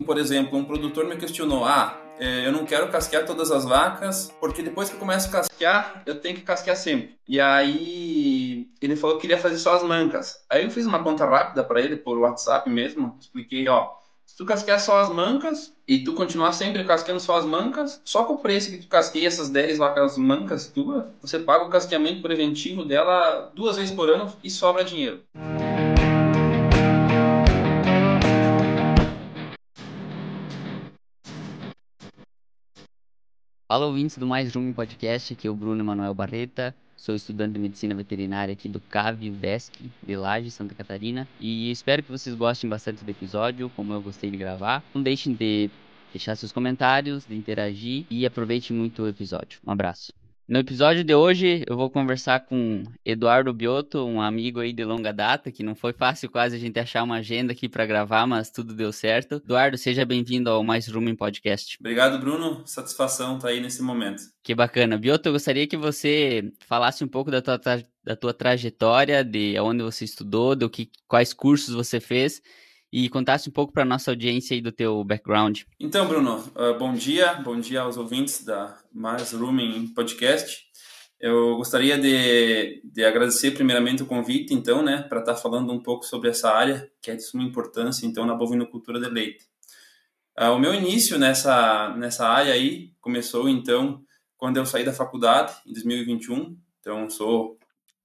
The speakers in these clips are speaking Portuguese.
Por exemplo, um produtor me questionou, eu não quero casquear todas as vacas, porque depois que eu começo a casquear, eu tenho que casquear sempre. E aí ele falou que queria fazer só as mancas. Aí eu fiz uma conta rápida para ele por WhatsApp mesmo, expliquei, se tu casquear só as mancas e tu continuar sempre casqueando só as mancas, só com o preço que tu casqueia essas 10 vacas mancas tuas, você paga o casqueamento preventivo dela 2 vezes por ano e sobra dinheiro. Fala, ouvintes do Mais Rumo Podcast, aqui é o Bruno Emanuel Barreta, sou estudante de Medicina Veterinária aqui do CAV UDESC de Lages, Santa Catarina, e espero que vocês gostem bastante do episódio, como eu gostei de gravar. Não deixem de deixar seus comentários, de interagir e aproveite muito o episódio. Um abraço. No episódio de hoje eu vou conversar com Eduardo Biotto, um amigo aí de longa data, que não foi fácil quase a gente achar uma agenda aqui para gravar, mas tudo deu certo. Eduardo, seja bem-vindo ao Mais Rumo Podcast. Obrigado, Bruno. Satisfação estar aí nesse momento. Que bacana. Biotto, eu gostaria que você falasse um pouco da tua trajetória, de onde você estudou, quais cursos você fez e contasse um pouco para nossa audiência aí do teu background. Então, Bruno, bom dia aos ouvintes da Mais Rooming Podcast. Eu gostaria de agradecer primeiramente o convite, então, né, para estar falando um pouco sobre essa área que é de suma importância, então, na bovinocultura de leite. O meu início nessa área aí começou, então, quando eu saí da faculdade, em 2021. Então, sou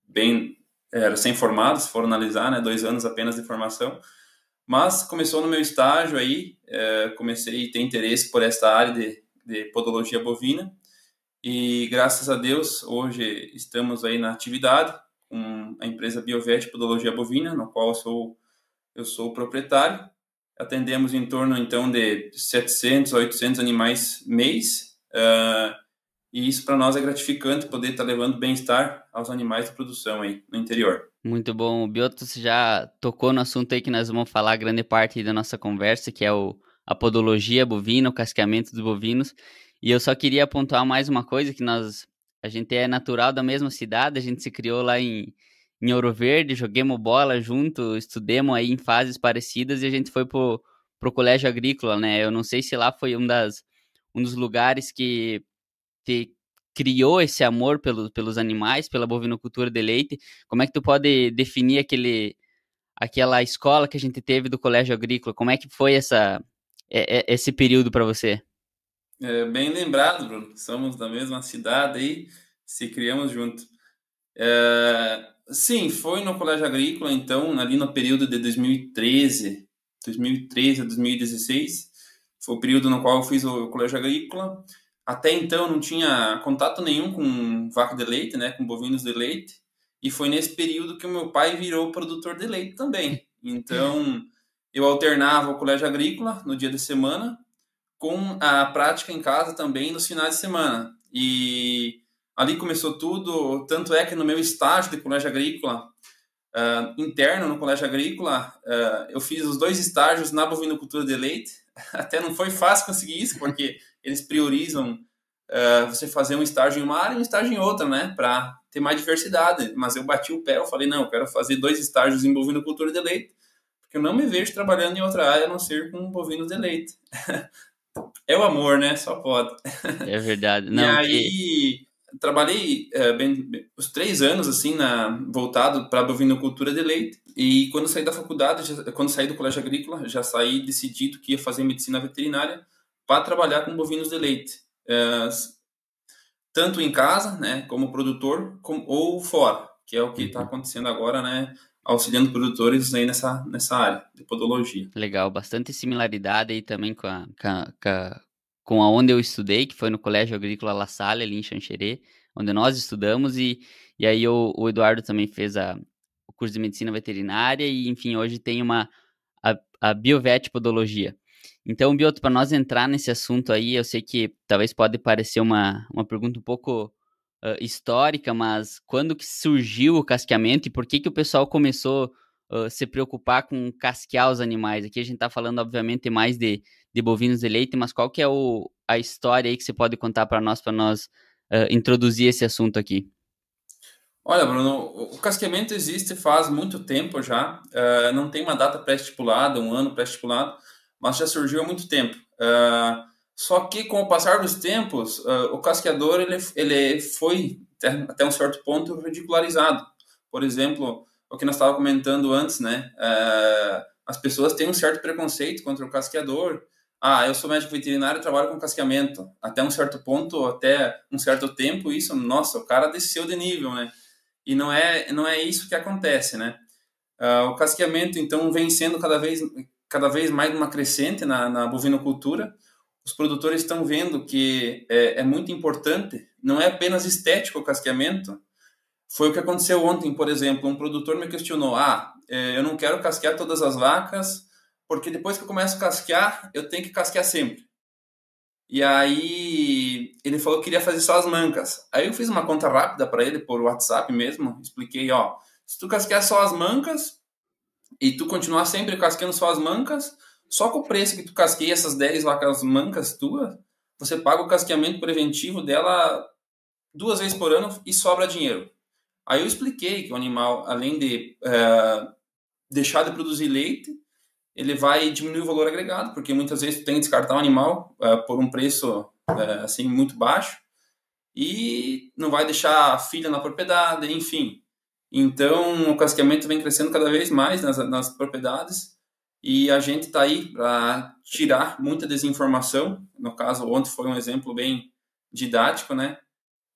bem recém-formado, se for analisar, né, 2 anos apenas de formação. Mas começou no meu estágio aí, comecei a ter interesse por esta área de podologia bovina e graças a Deus hoje estamos aí na atividade com a empresa Biovet Podologia Bovina, no qual eu sou o proprietário. Atendemos em torno então de 700 a 800 animais mês, e isso para nós é gratificante poder estar levando bem-estar aos animais de produção aí no interior. Muito bom. O Biotto, você já tocou no assunto aí que nós vamos falar grande parte da nossa conversa, que é a podologia bovina, o casqueamento dos bovinos. E eu só queria pontuar mais uma coisa, que a gente é natural da mesma cidade, a gente se criou lá em Ouro Verde, joguemos bola junto, estudemos aí em fases parecidas e a gente foi pro colégio agrícola, né? Eu não sei se lá foi um dos lugares que criou esse amor pelos animais, pela bovinocultura de leite. Como é que tu pode definir aquela escola que a gente teve do colégio agrícola? Como é que foi esse período para você? Bem lembrado, Bruno. Somos da mesma cidade aí, se criamos junto. Sim, foi no colégio agrícola, então, ali no período de 2013 a 2016. Foi o período no qual eu fiz o colégio agrícola. Até então não tinha contato nenhum com vaca de leite, né, com bovinos de leite. E foi nesse período que o meu pai virou produtor de leite também. Então, eu alternava o colégio agrícola no dia de semana com a prática em casa também nos finais de semana. E ali começou tudo, tanto é que no meu estágio de colégio agrícola, interno no colégio agrícola, eu fiz os 2 estágios na bovinocultura de leite. Até não foi fácil conseguir isso, porque eles priorizam você fazer um estágio em uma área e um estágio em outra, né, para ter mais diversidade. Mas eu bati o pé, eu falei, não, eu quero fazer 2 estágios em bovinocultura de leite, porque eu não me vejo trabalhando em outra área a não ser com bovinos de leite. É o amor, né? Só pode. É verdade. E Não, aí trabalhei os 3 anos assim voltado para a bovinocultura de leite. E quando saí da faculdade, quando saí do colégio agrícola, já saí decidido que ia fazer medicina veterinária para trabalhar com bovinos de leite, tanto em casa, né, como produtor, ou fora, que é o que está acontecendo agora, né, auxiliando produtores aí nessa área de podologia. legal, bastante similaridade aí também com aonde eu estudei, que foi no Colégio Agrícola La Salle, ali em Xanxerê, onde nós estudamos, e aí o Eduardo também fez o curso de Medicina Veterinária, e enfim, hoje tem a Biovet Podologia. Então, Bioto, para nós entrar nesse assunto aí, eu sei que talvez pode parecer uma pergunta um pouco histórica, mas quando que surgiu o casqueamento e por que o pessoal começou se preocupar com casquear os animais? Aqui a gente está falando, obviamente, mais de bovinos de leite, mas qual que é a história aí que você pode contar para nós introduzir esse assunto aqui? Olha, Bruno, o casqueamento existe faz muito tempo já, não tem uma data pré-estipulada, um ano pré-estipulado, mas já surgiu há muito tempo. Só que com o passar dos tempos, o casqueador ele foi até um certo ponto ridicularizado. Por exemplo, o que nós estávamos comentando antes, né? As pessoas têm um certo preconceito contra o casqueador. Eu sou médico veterinário e trabalho com casqueamento. Até um certo ponto, até um certo tempo, isso, nossa, o cara desceu de nível, né? E não é isso que acontece, né? O casqueamento, então, vem sendo cada vez mais uma crescente na bovinocultura. Os produtores estão vendo que é muito importante, não é apenas estético o casqueamento. Foi o que aconteceu ontem, por exemplo, um produtor me questionou, eu não quero casquear todas as vacas, porque depois que eu começo a casquear, eu tenho que casquear sempre. E aí ele falou que queria fazer só as mancas. Aí eu fiz uma conta rápida para ele por WhatsApp mesmo, expliquei, se tu casquear só as mancas e tu continuar sempre casqueando só as mancas, só com o preço que tu casqueia essas 10 vacas mancas tuas, você paga o casqueamento preventivo dela 2 vezes por ano e sobra dinheiro. Aí eu expliquei que o animal, além de deixar de produzir leite, ele vai diminuir o valor agregado, porque muitas vezes tu tem que descartar um animal por um preço assim muito baixo e não vai deixar a filha na propriedade, enfim. Então, o casqueamento vem crescendo cada vez mais nas propriedades e a gente está aí para tirar muita desinformação. No caso, ontem foi um exemplo bem didático, né?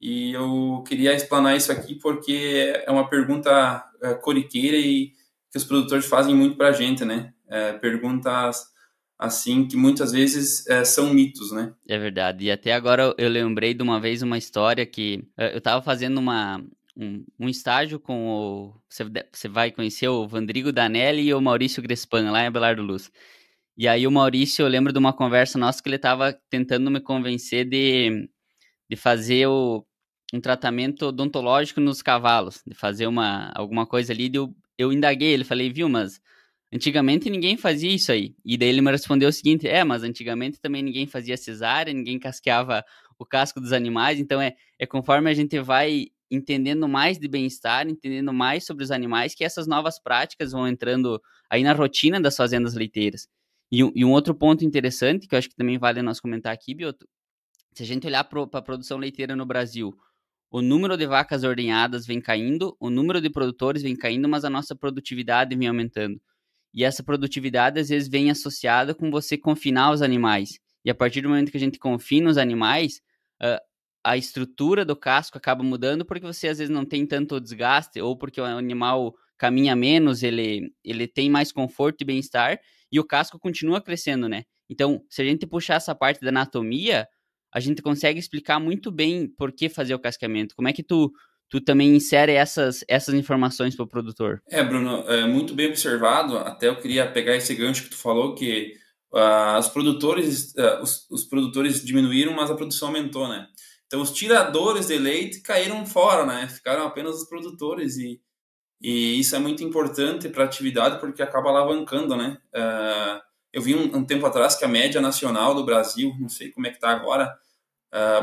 E eu queria explanar isso aqui porque é uma pergunta corriqueira e que os produtores fazem muito para a gente, né? Perguntas assim que muitas vezes são mitos, né? É verdade. E até agora eu lembrei de uma vez uma história que eu estava fazendo um estágio com o... Você vai conhecer o Vandrigo Danelli e o Maurício Grespan, lá em Abelardo Luz. E aí o Maurício, eu lembro de uma conversa nossa que ele estava tentando me convencer de fazer um tratamento odontológico nos cavalos, de fazer alguma coisa ali. Eu indaguei, ele falei, viu, mas antigamente ninguém fazia isso aí. E daí ele me respondeu o seguinte, mas antigamente também ninguém fazia cesárea, ninguém casqueava o casco dos animais, então é conforme a gente vai entendendo mais de bem-estar, entendendo mais sobre os animais, que essas novas práticas vão entrando aí na rotina das fazendas leiteiras. E um outro ponto interessante, que eu acho que também vale nós comentar aqui, Bioto, se a gente olhar para a produção leiteira no Brasil, o número de vacas ordenhadas vem caindo, o número de produtores vem caindo, mas a nossa produtividade vem aumentando. E essa produtividade, às vezes, vem associada com você confinar os animais. E a partir do momento que a gente confina os animais, a estrutura do casco acaba mudando porque você, às vezes, não tem tanto desgaste, ou porque o animal caminha menos, ele tem mais conforto e bem-estar, e o casco continua crescendo, né? Então, se a gente puxar essa parte da anatomia, a gente consegue explicar muito bem por que fazer o casqueamento. Como é que tu também insere essas informações para o produtor? Bruno, muito bem observado. Até eu queria pegar esse gancho que tu falou que os produtores diminuíram, mas a produção aumentou, né? Então os tiradores de leite caíram fora, né? Ficaram apenas os produtores e isso é muito importante para a atividade porque acaba alavancando, né? Eu vi um tempo atrás que a média nacional do Brasil, não sei como é que está agora,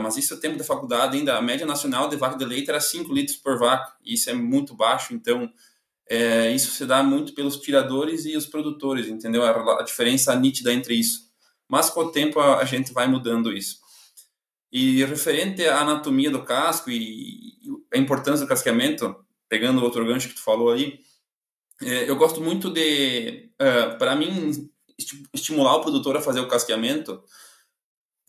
mas isso é tempo da faculdade ainda, a média nacional de vaca de leite era 5 litros por vaca, e isso é muito baixo, então isso se dá muito pelos tiradores e os produtores, entendeu? A diferença nítida entre isso. Mas com o tempo a gente vai mudando isso. E referente à anatomia do casco e a importância do casqueamento, pegando outro gancho que tu falou aí, eu gosto muito para mim, estimular o produtor a fazer o casqueamento.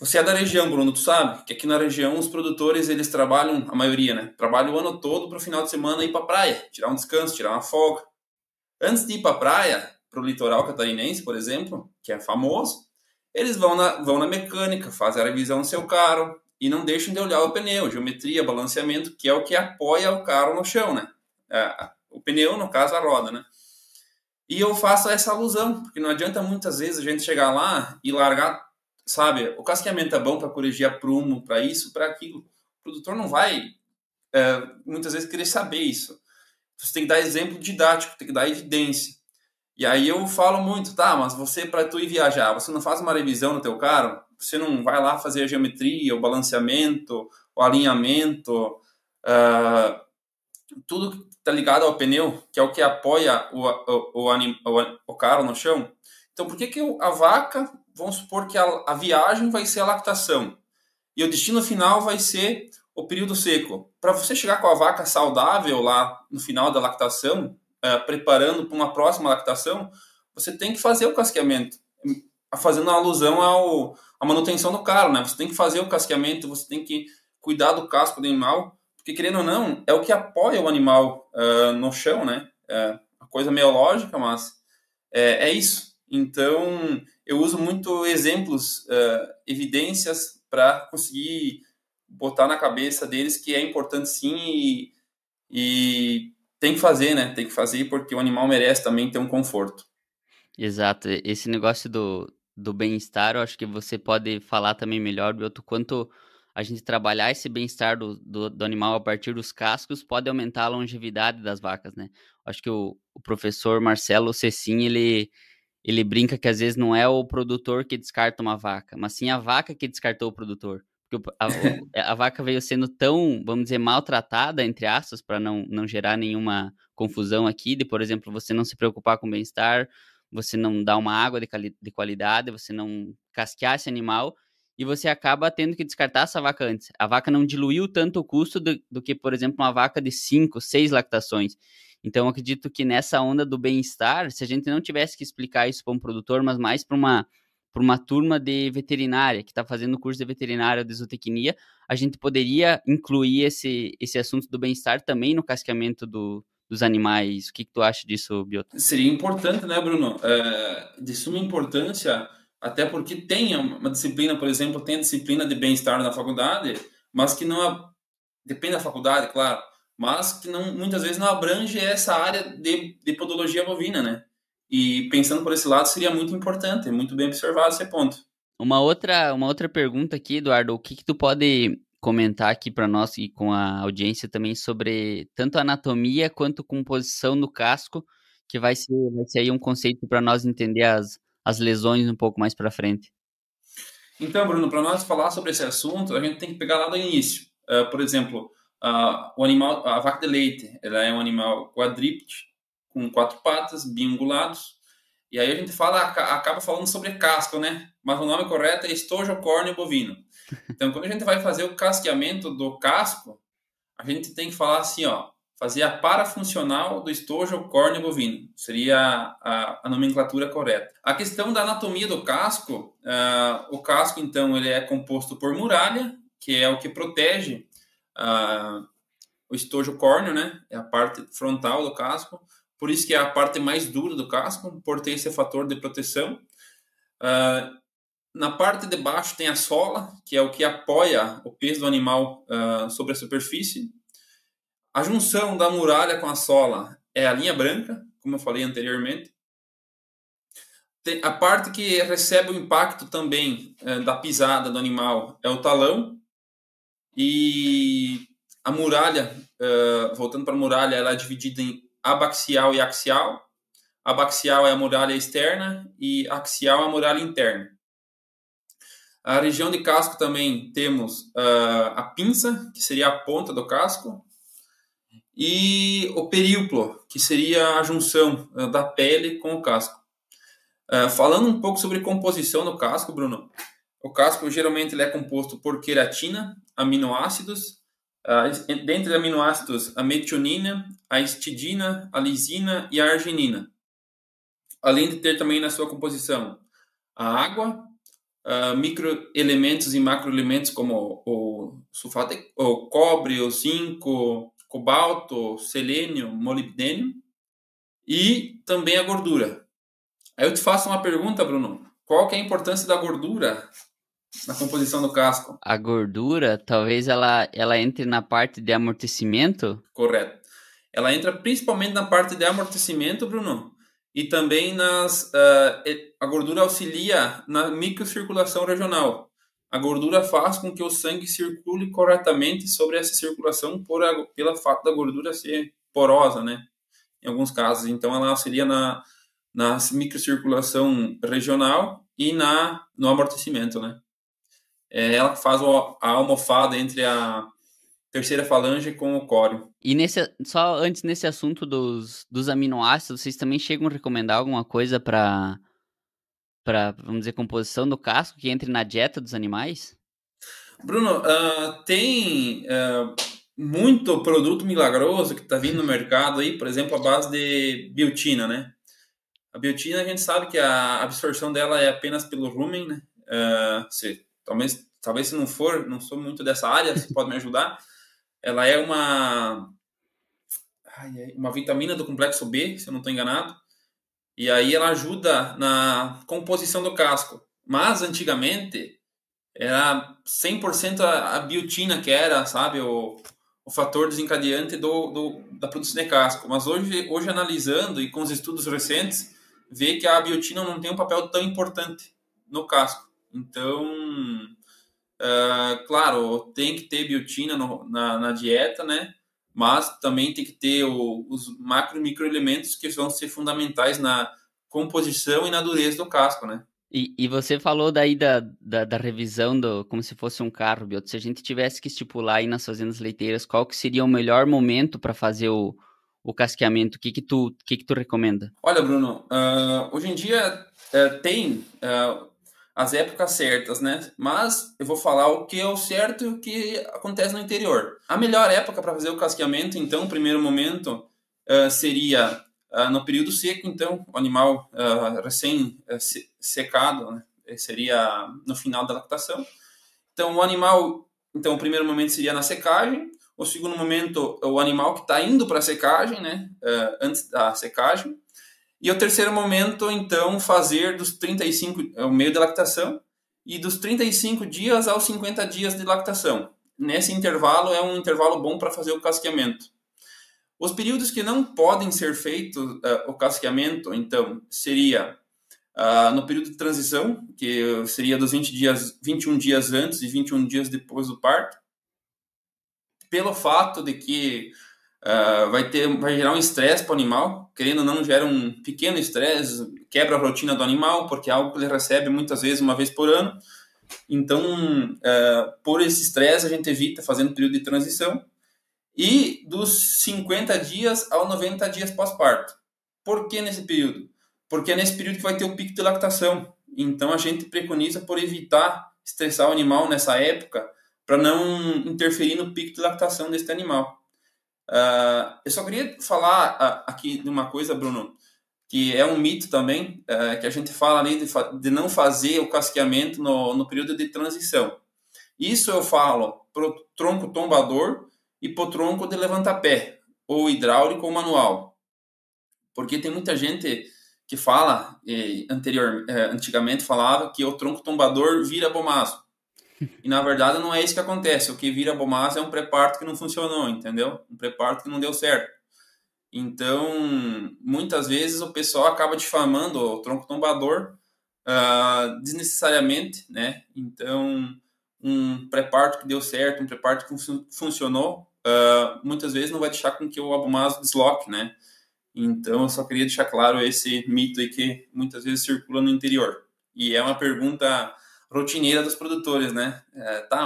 Você é da região, Bruno, tu sabe que aqui na região os produtores, eles trabalham, a maioria, né? Trabalham o ano todo para o final de semana ir para a praia, tirar um descanso, tirar uma folga. Antes de ir para a praia, para o litoral catarinense, por exemplo, que é famoso, eles vão na mecânica, fazem a revisão do seu carro e não deixam de olhar o pneu, geometria, balanceamento, que é o que apoia o carro no chão, né? O pneu, no caso, a roda, né? E eu faço essa alusão, porque não adianta muitas vezes a gente chegar lá e largar, sabe? O casqueamento é bom para corrigir prumo, para isso, para aquilo. O produtor não vai, muitas vezes, querer saber isso. Você tem que dar exemplo didático, tem que dar evidência. E aí eu falo muito, mas você, para tu ir viajar, você não faz uma revisão no teu carro? Você não vai lá fazer a geometria, o balanceamento, o alinhamento, tudo que está ligado ao pneu, que é o que apoia o carro no chão? Então, por que que a vaca, vamos supor que a viagem vai ser a lactação e o destino final vai ser o período seco? Para você chegar com a vaca saudável lá no final da lactação, preparando para uma próxima lactação, você tem que fazer o casqueamento, fazendo alusão à manutenção do caro, né? Você tem que fazer o casqueamento, você tem que cuidar do casco do animal, porque querendo ou não, é o que apoia o animal no chão, né? Uma coisa meio lógica, mas é isso. Então, eu uso muito exemplos, evidências, para conseguir botar na cabeça deles que é importante sim e tem que fazer, né? Tem que fazer porque o animal merece também ter um conforto. Exato. Esse negócio do bem-estar, eu acho que você pode falar também melhor, Bioto, quanto a gente trabalhar esse bem-estar do animal a partir dos cascos pode aumentar a longevidade das vacas, né? Acho que o professor Marcelo Cecim, ele brinca que às vezes não é o produtor que descarta uma vaca, mas sim a vaca que descartou o produtor. Porque a vaca veio sendo tão, vamos dizer, maltratada, entre aspas, para não gerar nenhuma confusão aqui, de, por exemplo, você não se preocupar com o bem-estar, você não dar uma água de qualidade, você não casquear esse animal, e você acaba tendo que descartar essa vaca antes. A vaca não diluiu tanto o custo do que, por exemplo, uma vaca de 5, 6 lactações. Então, eu acredito que nessa onda do bem-estar, se a gente não tivesse que explicar isso para um produtor, mas mais para uma turma de veterinária, que está fazendo curso de veterinária de zootecnia, a gente poderia incluir esse assunto do bem-estar também no casqueamento dos animais. O que tu acha disso, Bioto? Seria importante, né, Bruno? De suma importância, até porque tem uma disciplina, por exemplo, tem a disciplina de bem-estar na faculdade, mas que não depende da faculdade, claro, mas que não, muitas vezes não abrange essa área de podologia bovina, né? E pensando por esse lado, seria muito importante, muito bem observado esse ponto. Uma outra pergunta aqui, Eduardo, o que tu pode comentar aqui para nós e com a audiência também sobre tanto a anatomia quanto composição do casco, que vai ser aí um conceito para nós entender as lesões um pouco mais para frente. Então, Bruno, para nós falar sobre esse assunto, a gente tem que pegar lá do início. Por exemplo, o animal, a vaca de leite, ela é um animal quadrípede, com 4 patas, biungulados. E aí a gente acaba falando sobre casco, né? Mas o nome correto é estojo córneo bovino. Então, quando a gente vai fazer o casqueamento do casco, a gente tem que falar assim, ó, fazer a parafuncional do estojo córneo bovino. Seria a nomenclatura correta. A questão da anatomia do casco, o casco, então, ele é composto por muralha, que é o que protege o estojo córneo, né? É a parte frontal do casco. Por isso que é a parte mais dura do casco, por ter esse fator de proteção. Na parte de baixo tem a sola, que é o que apoia o peso do animal sobre a superfície. A junção da muralha com a sola é a linha branca, como eu falei anteriormente. A parte que recebe o impacto também da pisada do animal é o talão. E a muralha, voltando para a muralha, ela é dividida em abaxial e axial. Abaxial é a muralha externa e axial é a muralha interna. A região de casco também temos a pinça, que seria a ponta do casco, e o períplo, que seria a junção da pele com o casco. Falando um pouco sobre composição do casco, Bruno, o casco geralmente ele é composto por queratina, aminoácidos, dentre os aminoácidos a metionina, a histidina, a lisina e a arginina. Além de ter também na sua composição a água, microelementos e macroelementos como o sulfato, o cobre, o zinco, cobalto, selênio, molibdênio e também a gordura. Aí eu te faço uma pergunta, Bruno. Qual que é a importância da gordura na composição do casco? A gordura, talvez ela entre na parte de amortecimento. Correto. Ela entra principalmente na parte de amortecimento, Bruno, e também a gordura auxilia na microcirculação regional. A gordura faz com que o sangue circule corretamente sobre essa circulação pelo fato da gordura ser porosa, né? Em alguns casos. Então, ela auxilia na microcirculação regional e no amortecimento, né? Ela faz a almofada entre a terceira falange com o córeo. E só antes nesse assunto dos aminoácidos, vocês também chegam a recomendar alguma coisa para vamos dizer, composição do casco que entre na dieta dos animais? Bruno, tem muito produto milagroso que está vindo no mercado aí, por exemplo, a base de biotina, né? A biotina, a gente sabe que a absorção dela é apenas pelo rumen, né? Talvez se não sou muito dessa área, você pode me ajudar. Ela é uma vitamina do complexo B, se eu não estou enganado. E aí ela ajuda na composição do casco. Mas antigamente era 100% a biotina que era, sabe, o fator desencadeante da produção de casco. Mas hoje analisando e com os estudos recentes, vê que a biotina não tem um papel tão importante no casco. Então, claro, tem que ter biotina na dieta, né? Mas também tem que ter os macro e microelementos que vão ser fundamentais na composição e na dureza do casco, né? E você falou daí da revisão como se fosse um carro, Bioto. Se a gente tivesse que estipular aí nas fazendas leiteiras, qual que seria o melhor momento para fazer o casqueamento? O que que tu recomenda? Olha, Bruno, hoje em dia tem as épocas certas, né? Mas eu vou falar o que é o certo e o que acontece no interior. A melhor época para fazer o casqueamento, então, primeiro momento, seria no período seco, então, o animal recém-secado, né? Seria no final da lactação. Então, o primeiro momento seria na secagem. O segundo momento, o animal que está indo para a secagem, né? Antes da secagem. E o terceiro momento, então, fazer dos 35, o meio da lactação, e dos 35 dias aos 50 dias de lactação. Nesse intervalo, é um intervalo bom para fazer o casqueamento. Os períodos que não podem ser feito o casqueamento, então, seria no período de transição, que seria dos 21 dias antes e 21 dias depois do parto, pelo fato de que vai gerar um estresse para o animal, querendo ou não, gera um pequeno estresse, quebra a rotina do animal, porque é algo que ele recebe muitas vezes, uma vez por ano. Então, por esse estresse, a gente evita fazendo período de transição. E dos 50 dias aos 90 dias pós-parto. Por que nesse período? Porque é nesse período que vai ter o pico de lactação. Então, a gente preconiza por evitar estressar o animal nessa época, para não interferir no pico de lactação desse animal. Eu só queria falar aqui de uma coisa, Bruno, que é um mito também, que a gente fala ali de não fazer o casqueamento no período de transição. Isso eu falo para o tronco tombador e para o tronco de levantapé, ou hidráulico ou manual. Porque tem muita gente que fala, antigamente falava que o tronco tombador vira bomaço. E na verdade não é isso que acontece. O que vira bomaço é um pré-parto que não funcionou, entendeu? Um pré-parto que não deu certo. Então, muitas vezes o pessoal acaba difamando o tronco tombador desnecessariamente, né? Então, um pré-parto que deu certo, um pré-parto que funcionou, muitas vezes não vai deixar com que o abomaso desloque, né? Então, eu só queria deixar claro esse mito aí que muitas vezes circula no interior. E é uma pergunta rotineira dos produtores, né?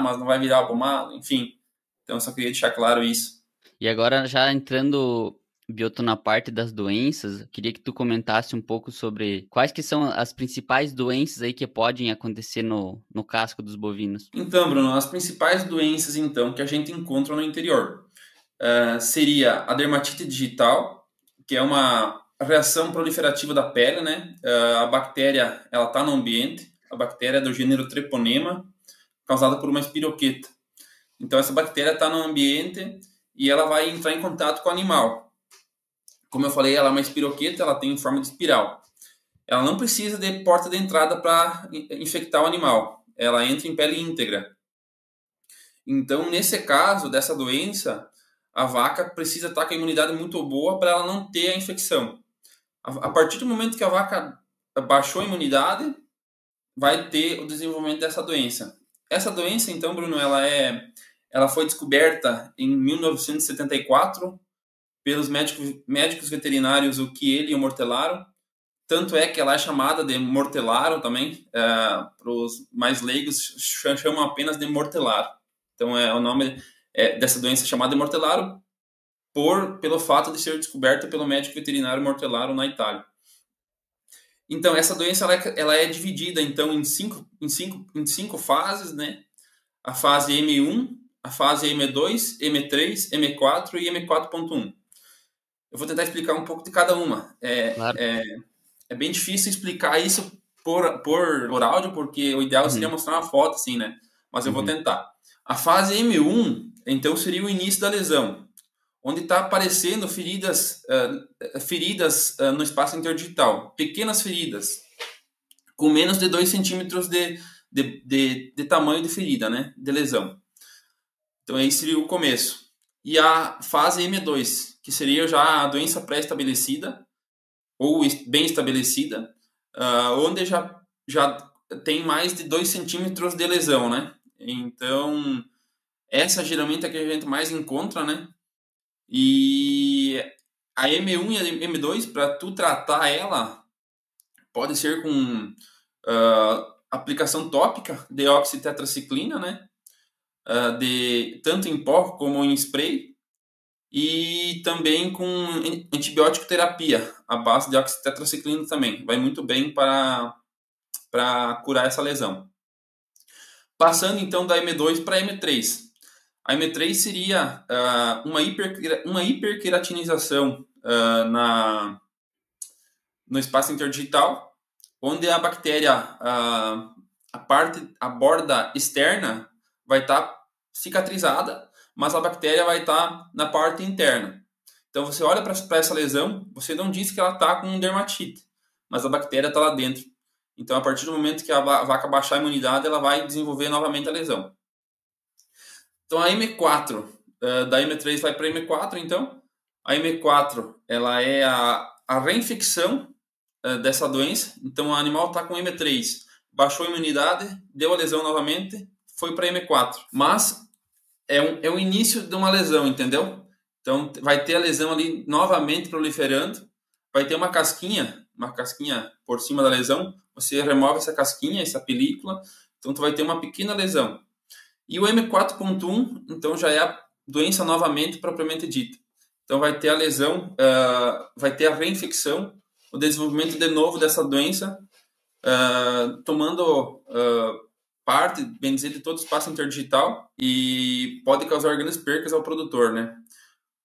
Mas não vai virar abomado, enfim. Então, eu só queria deixar claro isso. E agora, já entrando, Bioto, na parte das doenças, queria que tu comentasse um pouco sobre quais que são as principais doenças aí que podem acontecer no casco dos bovinos. Então, Bruno, as principais doenças, então, que a gente encontra no interior seria a dermatite digital, que é uma reação proliferativa da pele, né? A bactéria, ela está no ambiente, a bactéria é do gênero Treponema, causada por uma espiroqueta. Então, essa bactéria está no ambiente e ela vai entrar em contato com o animal. Como eu falei, ela é uma espiroqueta, ela tem forma de espiral. Ela não precisa de porta de entrada para infectar o animal. Ela entra em pele íntegra. Então, nesse caso dessa doença, a vaca precisa estar com a imunidade muito boa para ela não ter a infecção. A partir do momento que a vaca baixou a imunidade, vai ter o desenvolvimento dessa doença. Essa doença, então, Bruno, ela foi descoberta em 1974 pelos médicos veterinários o Chieli e o Mortellaro. Tanto é que ela é chamada de Mortellaro também, para os mais leigos chamam apenas de Mortellaro. Então, o nome dessa doença é chamada de Mortellaro pelo fato de ser descoberta pelo médico veterinário Mortellaro na Itália. Então, essa doença ela é dividida então em cinco fases, né? A fase M1, a fase M2, M3, M4 e M4.1. Eu vou tentar explicar um pouco de cada uma. Claro. É bem difícil explicar isso por áudio, porque o ideal seria Uhum, mostrar uma foto, assim, né? Mas eu vou uhum, tentar. A fase M1, então, seria o início da lesão, onde está aparecendo feridas no espaço interdigital, pequenas feridas, com menos de 2 centímetros de tamanho de ferida, né? De lesão. Então, aí seria o começo. E a fase M2, que seria já a doença pré-estabelecida, ou bem estabelecida, onde já tem mais de 2 centímetros de lesão, né? Então, essa geralmente é a que a gente mais encontra, né? E a M1 e a M2, para tu tratar ela, pode ser com aplicação tópica de oxitetraciclina, né? Tanto em pó como em spray, e também com antibiótico terapia, a base de oxitetraciclina também. Vai muito bem para curar essa lesão. Passando então da M2 para a M3. A M3 seria uma hiperqueratinização no espaço interdigital, onde a bactéria, a borda externa vai estar cicatrizada, mas a bactéria vai estar na parte interna. Então você olha para essa lesão, você não diz que ela está com dermatite, mas a bactéria está lá dentro. Então, a partir do momento que a vaca baixar a imunidade, ela vai desenvolver novamente a lesão. Então, a M4, da M3 vai para a M4, então. A M4, ela é a reinfecção dessa doença. Então, o animal está com M3, baixou a imunidade, deu a lesão novamente, foi para M4. Mas é o início de uma lesão, entendeu? Então, vai ter a lesão ali novamente proliferando, vai ter uma casquinha por cima da lesão, você remove essa casquinha, essa película, então tu vai ter uma pequena lesão. E o M4.1, então já é a doença novamente propriamente dita. Então vai ter a lesão, vai ter a reinfecção, o desenvolvimento de novo dessa doença, tomando parte, bem dizer, de todo o espaço interdigital, e pode causar grandes percas ao produtor, né?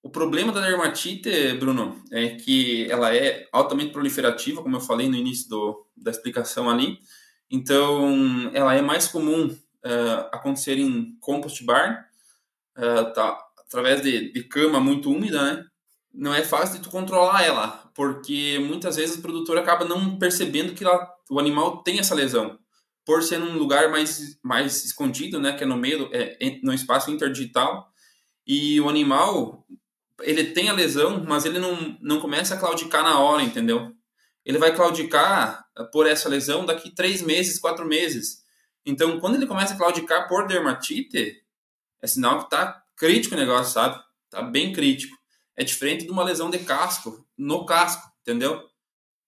O problema da dermatite, Bruno, é que ela é altamente proliferativa, como eu falei no início da explicação ali. Então, ela é mais comum acontecer em compost barn, tá, através de cama muito úmida, né? Não é fácil de tu controlar ela, porque muitas vezes o produtor acaba não percebendo que o animal tem essa lesão. Por ser num lugar mais escondido, né, que é no meio, no espaço interdigital, e o animal, ele tem a lesão, mas ele não começa a claudicar na hora, entendeu? Ele vai claudicar por essa lesão daqui 3 meses, 4 meses. Então, quando ele começa a claudicar por dermatite, é sinal que tá crítico o negócio, sabe? Tá bem crítico. É diferente de uma lesão de casco, no casco, entendeu?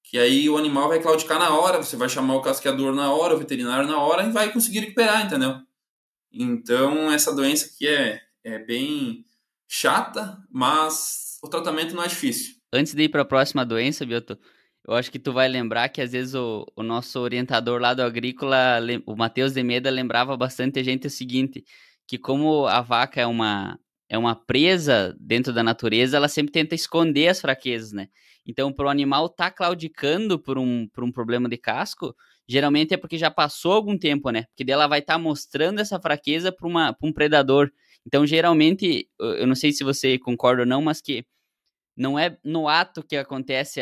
Que aí o animal vai claudicar na hora, você vai chamar o casqueador na hora, o veterinário na hora, e vai conseguir recuperar, entendeu? Então, essa doença aqui é bem chata, mas o tratamento não é difícil. Antes de ir para a próxima doença, Bioto, eu acho que tu vai lembrar que às vezes o nosso orientador lá do Agrícola, o Matheus de Meda, lembrava bastante a gente o seguinte, que como a vaca é uma presa dentro da natureza, ela sempre tenta esconder as fraquezas, né? Então, para o animal estar claudicando por um problema de casco, geralmente é porque já passou algum tempo, né? Porque daí ela vai estar mostrando essa fraqueza para um predador. Então, geralmente, eu não sei se você concorda ou não, mas que não é no ato que acontece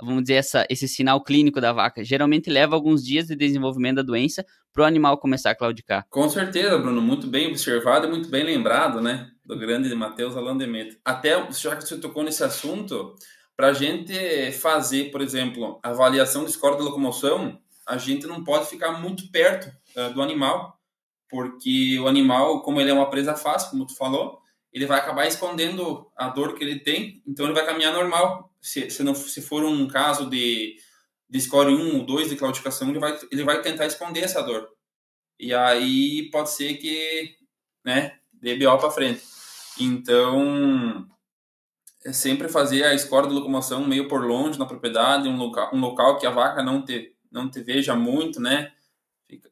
vamos dizer, esse sinal clínico da vaca. Geralmente leva alguns dias de desenvolvimento da doença para o animal começar a claudicar. Com certeza, Bruno, muito bem observado e muito bem lembrado, né? Do grande Matheus Alandemeto. Até, já que você tocou nesse assunto, para a gente fazer, por exemplo, a avaliação de score de locomoção, a gente não pode ficar muito perto do animal, porque o animal, como ele é uma presa fácil, como tu falou, ele vai acabar escondendo a dor que ele tem, então ele vai caminhar normal. Se for um caso de score 1 ou 2 de claudicação, ele vai tentar esconder essa dor. E aí pode ser que, né, dê BO para frente. Então, é sempre fazer a escora de locomoção meio por longe na propriedade, um local que a vaca não te veja muito, né?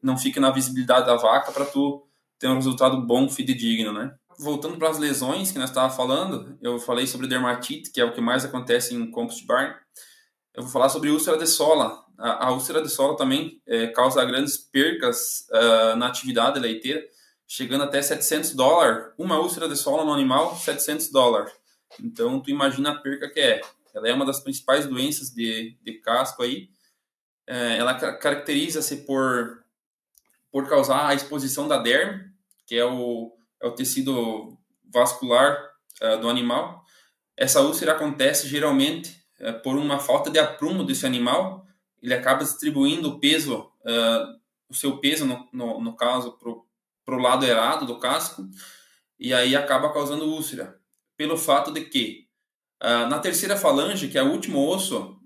Não fique na visibilidade da vaca para tu ter um resultado bom, fidedigno, né? Voltando para as lesões que nós estávamos falando, eu falei sobre dermatite, que é o que mais acontece em compost barn. Eu vou falar sobre úlcera de sola. A úlcera de sola também causa grandes percas na atividade leiteira, chegando até $700. Uma úlcera de sola no animal, $700. Então, tu imagina a perca que é. Ela é uma das principais doenças de casco aí. Ela caracteriza-se por causar a exposição da derme, que é o tecido vascular do animal. Essa úlcera acontece geralmente por uma falta de aprumo desse animal. Ele acaba distribuindo o peso, o seu peso, no caso, para o lado errado do casco, e aí acaba causando úlcera. Pelo fato de que, na terceira falange, que é o último osso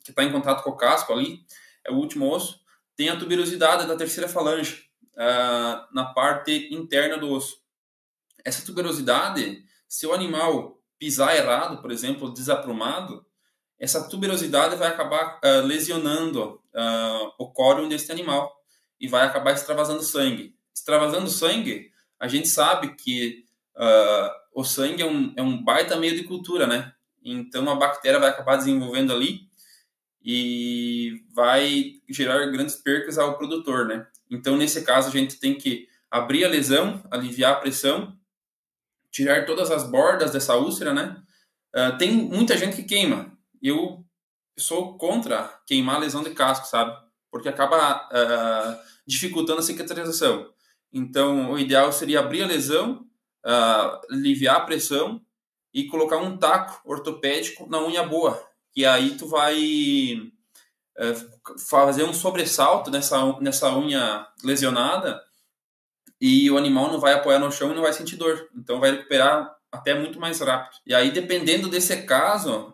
que está em contato com o casco ali, é o último osso, tem a tuberosidade da terceira falange na parte interna do osso. Essa tuberosidade, se o animal pisar errado, por exemplo, desaprumado, essa tuberosidade vai acabar lesionando o córeo desse animal e vai acabar extravasando sangue. Extravasando sangue, a gente sabe que o sangue é um baita meio de cultura, né? Então a bactéria vai acabar desenvolvendo ali e vai gerar grandes percas ao produtor, né? Então, nesse caso, a gente tem que abrir a lesão, aliviar a pressão, tirar todas as bordas dessa úlcera, né? Tem muita gente que queima. Eu sou contra queimar a lesão de casco, sabe? Porque acaba dificultando a cicatrização. Então, o ideal seria abrir a lesão, aliviar a pressão e colocar um taco ortopédico na unha boa. Que aí tu vai fazer um sobressalto nessa unha lesionada e o animal não vai apoiar no chão e não vai sentir dor. Então vai recuperar até muito mais rápido. E aí, dependendo desse caso,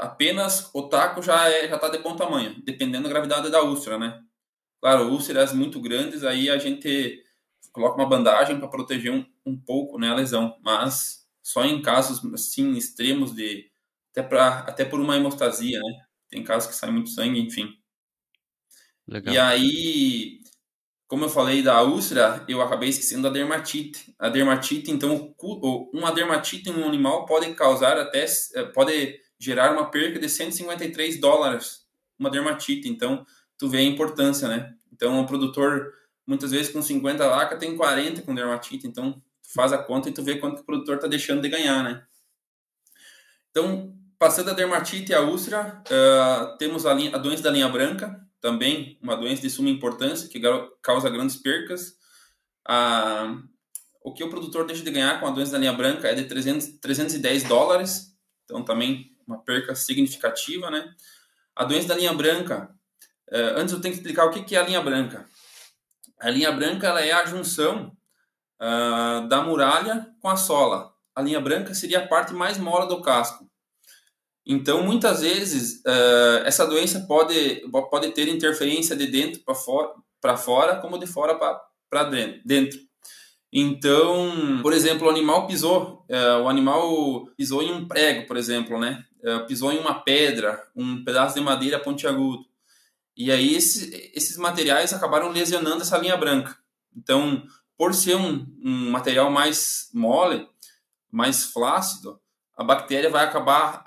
apenas o taco já está de bom tamanho, dependendo da gravidade da úlcera, né? Claro, úlceras muito grandes, aí a gente coloca uma bandagem para proteger um pouco, né, a lesão. Mas só em casos assim extremos até por uma hemostasia, né? Tem casos que sai muito sangue, enfim. Legal. E aí, como eu falei da úlcera, eu acabei esquecendo da dermatite. A dermatite, então, uma dermatite em um animal pode gerar uma perca de $153. Uma dermatite. Então, tu vê a importância, né? Então, o produtor, muitas vezes com 50 vacas, tem 40 com dermatite. Então, tu faz a conta e tu vê quanto que o produtor está deixando de ganhar, né? Então, passando a dermatite e a úlcera, temos a doença da linha branca, também uma doença de suma importância, que causa grandes percas. O que o produtor deixa de ganhar com a doença da linha branca é de $310, então também uma perca significativa, né? A doença da linha branca, antes eu tenho que explicar o que é a linha branca. A linha branca ela é a junção da muralha com a sola. A linha branca seria a parte mais mole do casco. Então, muitas vezes, essa doença pode ter interferência de dentro para fora, como de fora para dentro. Então, por exemplo, o animal pisou em um prego, por exemplo, né? Pisou em uma pedra, um pedaço de madeira pontiagudo. E aí esses materiais acabaram lesionando essa linha branca. Então, por ser um material mais mole, mais flácido, a bactéria vai acabar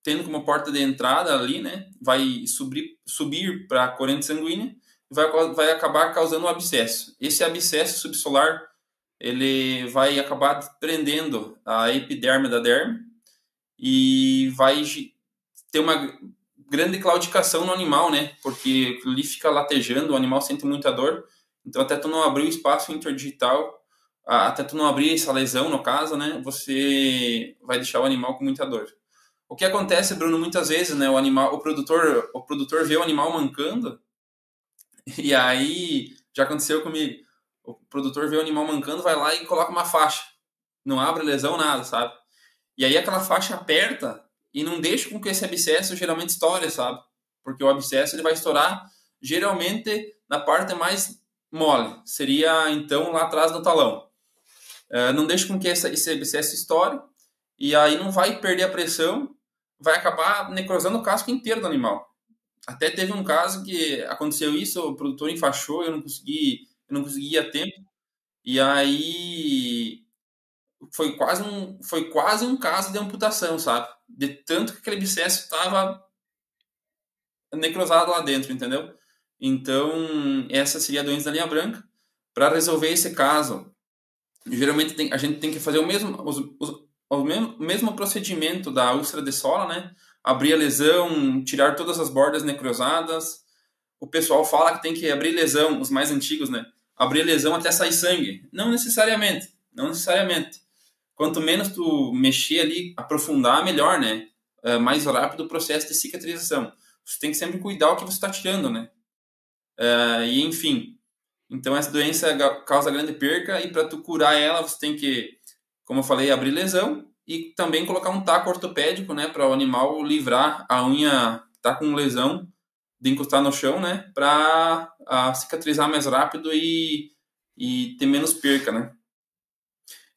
tendo como porta de entrada ali, né? Vai subir para a corrente sanguínea e vai acabar causando um abscesso. Esse abscesso subsolar ele vai acabar prendendo a epiderme da derme e vai ter uma grande claudicação no animal, né? Porque ali fica latejando, o animal sente muita dor. Então, até tu não abrir o espaço interdigital, até tu não abrir essa lesão, no caso, né? Você vai deixar o animal com muita dor. O que acontece, Bruno, muitas vezes, né? O produtor vê o animal mancando e aí, já aconteceu comigo. O produtor vê o animal mancando, vai lá e coloca uma faixa. Não abre lesão, nada, sabe? E aí aquela faixa aperta e não deixa com que esse abscesso geralmente estoure, sabe? Porque o abscesso ele vai estourar geralmente na parte mais mole. Seria, então, lá atrás do talão. Não deixa com que esse abscesso estoure e aí não vai perder a pressão, vai acabar necrosando o casco inteiro do animal. Até teve um caso que aconteceu isso, o produtor enfaixou, eu não consegui ir a tempo, e aí foi quase um caso de amputação, sabe? De tanto que aquele abscesso estava necrosado lá dentro, entendeu? Então, essa seria a doença da linha branca. Para resolver esse caso, geralmente a gente tem que fazer o mesmo procedimento da úlcera de sola, né? Abrir a lesão, tirar todas as bordas necrosadas. O pessoal fala que tem que abrir lesão, os mais antigos, né? Abrir lesão até sair sangue. Não necessariamente, não necessariamente. Quanto menos tu mexer ali, aprofundar, melhor, né? Mais rápido o processo de cicatrização. Você tem que sempre cuidar o que você está tirando, né? E enfim, então essa doença causa grande perca e para tu curar ela, você tem que, como eu falei, abrir lesão e também colocar um taco ortopédico, né, para o animal livrar a unha que tá com lesão de encostar no chão, né, para cicatrizar mais rápido e ter menos perca, né?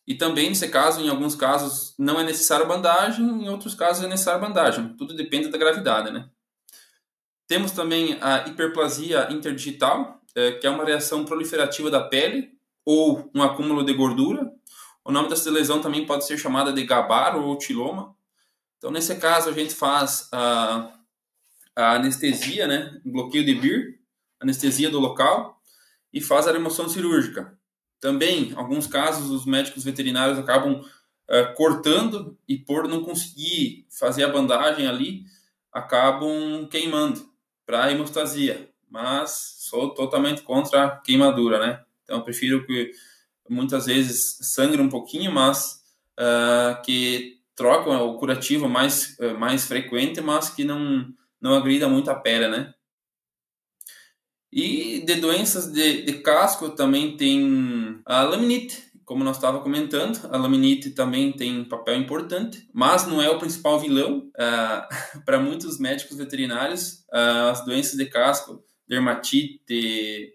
E também, nesse caso, em alguns casos, não é necessário bandagem, em outros casos é necessário bandagem. Tudo depende da gravidade, né? Temos também a hiperplasia interdigital, que é uma reação proliferativa da pele ou um acúmulo de gordura. O nome dessa lesão também pode ser chamada de gabar ou tiloma. Então, nesse caso, a gente faz a anestesia, né? Um bloqueio de BIR, anestesia do local, e faz a remoção cirúrgica. Também, em alguns casos, os médicos veterinários acabam cortando e, por não conseguir fazer a bandagem ali, acabam queimando para hemostasia. Mas sou totalmente contra a queimadura, né? Então, eu prefiro que muitas vezes sangre um pouquinho, mas que troca o curativo mais frequente, mas que não agrida muito a pele, né? E de doenças de casco também tem a laminite, como nós estávamos comentando. A laminite também tem um papel importante, mas não é o principal vilão. Para muitos médicos veterinários, as doenças de casco, dermatite,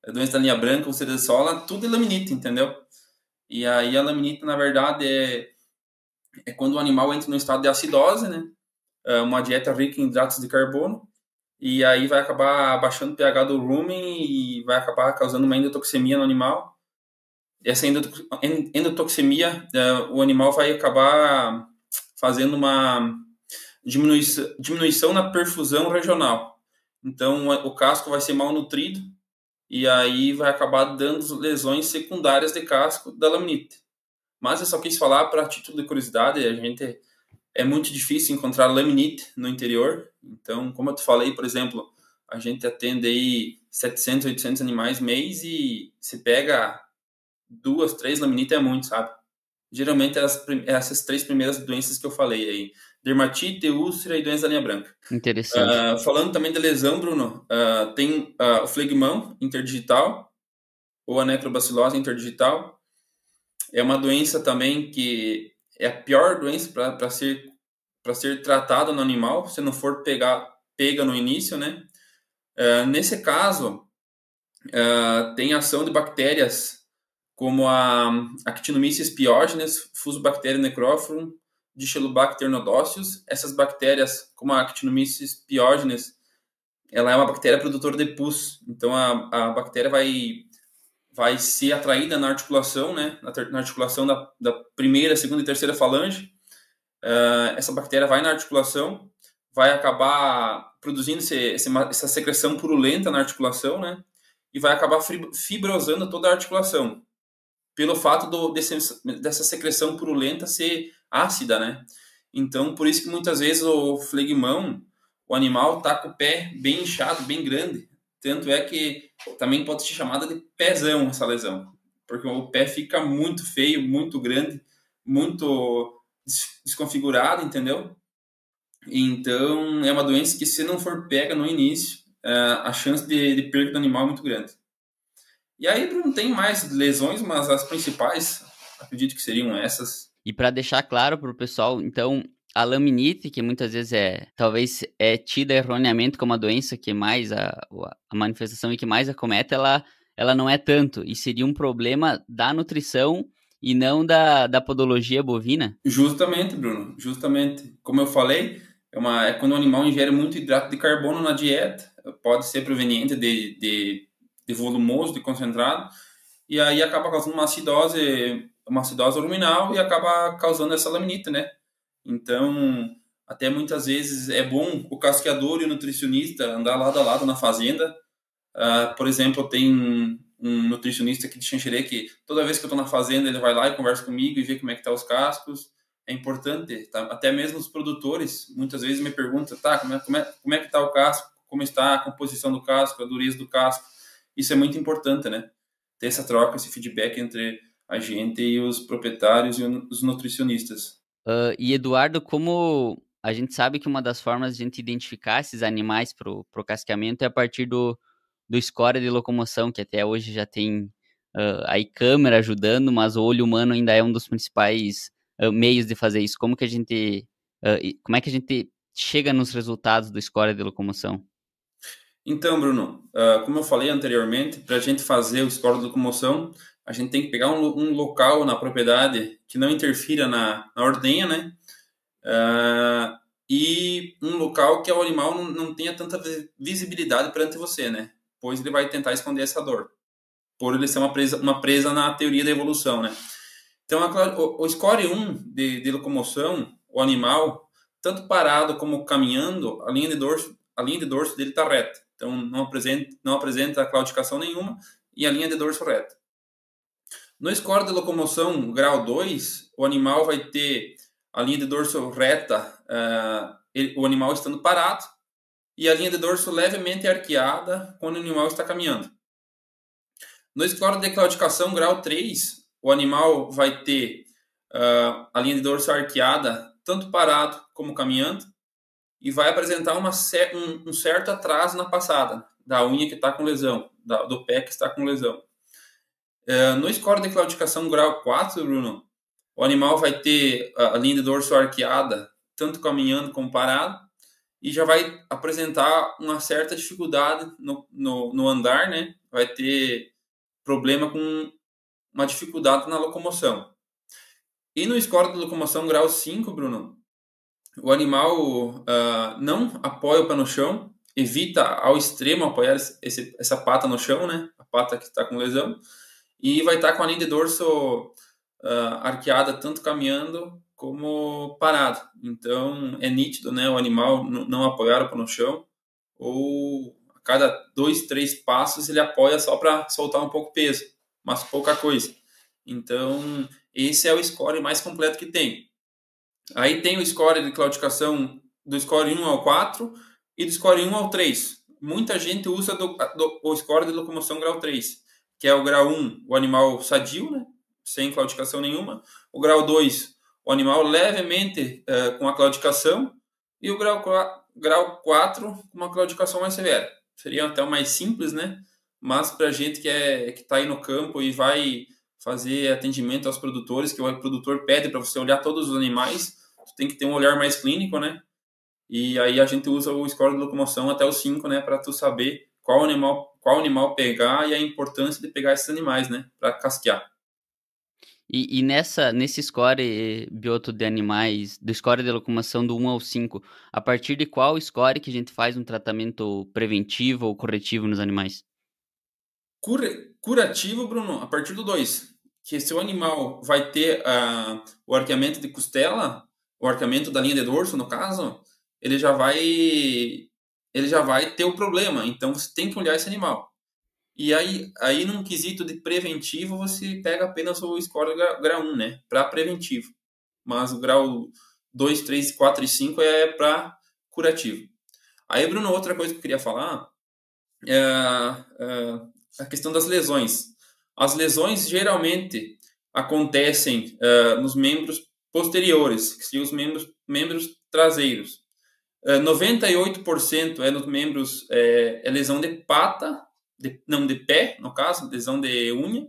a doença da linha branca, úlcera de sola, tudo é laminite, entendeu? E aí a laminite, na verdade, é quando o animal entra no estado de acidose, né? Uma dieta rica em hidratos de carbono, e aí vai acabar abaixando o pH do rumen e vai acabar causando uma endotoxemia no animal. E essa endotoxemia, o animal vai acabar fazendo uma diminuição na perfusão regional. Então, o casco vai ser mal nutrido e aí vai acabar dando lesões secundárias de casco da laminite. Mas eu só quis falar para título de curiosidade, é muito difícil encontrar laminite no interior. Então, como eu te falei, por exemplo, a gente atende aí 700, 800 animais mês e se pega 2, 3 laminite é muito, sabe? Geralmente essas 3 primeiras doenças que eu falei aí: dermatite, úlcera e doença da linha branca. Interessante. Falando também de lesão, Bruno, tem o flegmão interdigital ou a necrobacilose interdigital. É uma doença também que é a pior doença para ser tratada no animal, se não for pega no início, né? Nesse caso, tem ação de bactérias como a Actinomyces piógenes, Fusobacterium necrophorum, Dichylobacter nodosius. Essas bactérias, como a Actinomyces piógenes, ela é uma bactéria produtora de pus. Então, a bactéria vai ser atraída na articulação, né? Na articulação da primeira, segunda e terceira falange. Essa bactéria vai na articulação, vai acabar produzindo essa secreção purulenta na articulação, né? E vai acabar fibrosando toda a articulação, pelo fato dessa secreção purulenta ser ácida, né? Então, por isso que muitas vezes o flegmão, o animal tá com o pé bem inchado, bem grande. Tanto é que também pode ser chamada de pezão essa lesão, porque o pé fica muito feio, muito grande, muito desconfigurado, entendeu? Então, é uma doença que, se não for pega no início, a chance de perda do animal é muito grande. E aí, Bruno, tem mais lesões, mas as principais, acredito que seriam essas. E para deixar claro para o pessoal, então, a laminite, que muitas vezes talvez é tida erroneamente como a doença que mais, a manifestação e que mais acomete, ela não é tanto, e seria um problema da nutrição e não da podologia bovina? Justamente, Bruno, justamente. Como eu falei, é quando o animal ingere muito hidrato de carbono na dieta, pode ser proveniente de volumoso, de concentrado, e aí acaba causando uma acidose ruminal e acaba causando essa laminite, né? Então, até muitas vezes é bom o casqueador e o nutricionista andar lado a lado na fazenda. Por exemplo, tem um nutricionista aqui de Xanxerê que toda vez que eu estou na fazenda ele vai lá e conversa comigo e vê como é que tá os cascos. É importante, tá? Até mesmo os produtores muitas vezes me perguntam, tá, como é que tá o casco, como está a composição do casco, a dureza do casco. Isso é muito importante, né? Ter essa troca, esse feedback entre a gente e os proprietários e os nutricionistas. E Eduardo, como a gente sabe que uma das formas de a gente identificar esses animais pro casqueamento é a partir do score de locomoção, que até hoje já tem aí câmera ajudando, mas o olho humano ainda é um dos principais meios de fazer isso. Como é que a gente chega nos resultados do score de locomoção? Então, Bruno, como eu falei anteriormente, para a gente fazer o score de locomoção, a gente tem que pegar um local na propriedade que não interfira na ordenha, né? E um local que o animal não tenha tanta visibilidade perante você, né? Pois ele vai tentar esconder essa dor, por ele ser uma presa na teoria da evolução, né? Então, o score 1 de locomoção, o animal, tanto parado como caminhando, a linha de dorso dele está reta. Então, não apresenta claudicação nenhuma e a linha de dorso reta. No score de locomoção grau 2, o animal vai ter a linha de dorso reta, o animal estando parado, e a linha de dorso levemente arqueada quando o animal está caminhando. No score de claudicação grau 3, o animal vai ter a linha de dorso arqueada, tanto parado como caminhando, e vai apresentar um certo atraso na passada da unha que está com lesão, do pé que está com lesão. No score de claudicação grau 4, Bruno, o animal vai ter a linha de dorso arqueada, tanto caminhando como parado, e já vai apresentar uma certa dificuldade no andar, né? Vai ter problema com uma dificuldade na locomoção. E no score de locomoção grau 5, Bruno, o animal não apoia o pé no chão, evita ao extremo apoiar essa pata no chão, né? A pata que está com lesão, e vai estar com a linha de dorso arqueada, tanto caminhando como parado. Então é nítido, né? O animal não apoiar o pé no chão, ou a cada 2, 3 passos ele apoia só para soltar um pouco peso, mas pouca coisa. Então esse é o score mais completo que tem. Aí tem o score de claudicação do score 1 ao 4 e do score 1 ao 3. Muita gente usa o score de locomoção grau 3, que é o grau 1, o animal sadio, né? Sem claudicação nenhuma. O grau 2, o animal levemente com a claudicação. E o grau 4, com uma claudicação mais severa. Seria até o mais simples, né? Mas para a gente que está aí no campo e vai fazer atendimento aos produtores, que o produtor pede para você olhar todos os animais, tu tem que ter um olhar mais clínico, né? E aí a gente usa o score de locomoção até o 5, né? Para tu saber qual animal pegar e a importância de pegar esses animais, né? Para casquear. E nesse score, Bioto, de animais, do score de locomoção do 1 ao 5, a partir de qual score que a gente faz um tratamento preventivo ou corretivo nos animais? Curativo, Bruno, a partir do 2. Que se o animal vai ter o arqueamento de costela, o arqueamento da linha de dorso, no caso, ele já vai ter o problema. Então você tem que olhar esse animal. E aí num quesito de preventivo, você pega apenas o score grau 1, né? Para preventivo. Mas o grau 2, 3, 4 e 5 é para curativo. Aí, Bruno, outra coisa que eu queria falar é a questão das lesões. As lesões geralmente acontecem nos membros posteriores, que são os membros traseiros. 98% é nos membros, é lesão de pata, não de pé, no caso, lesão de unha,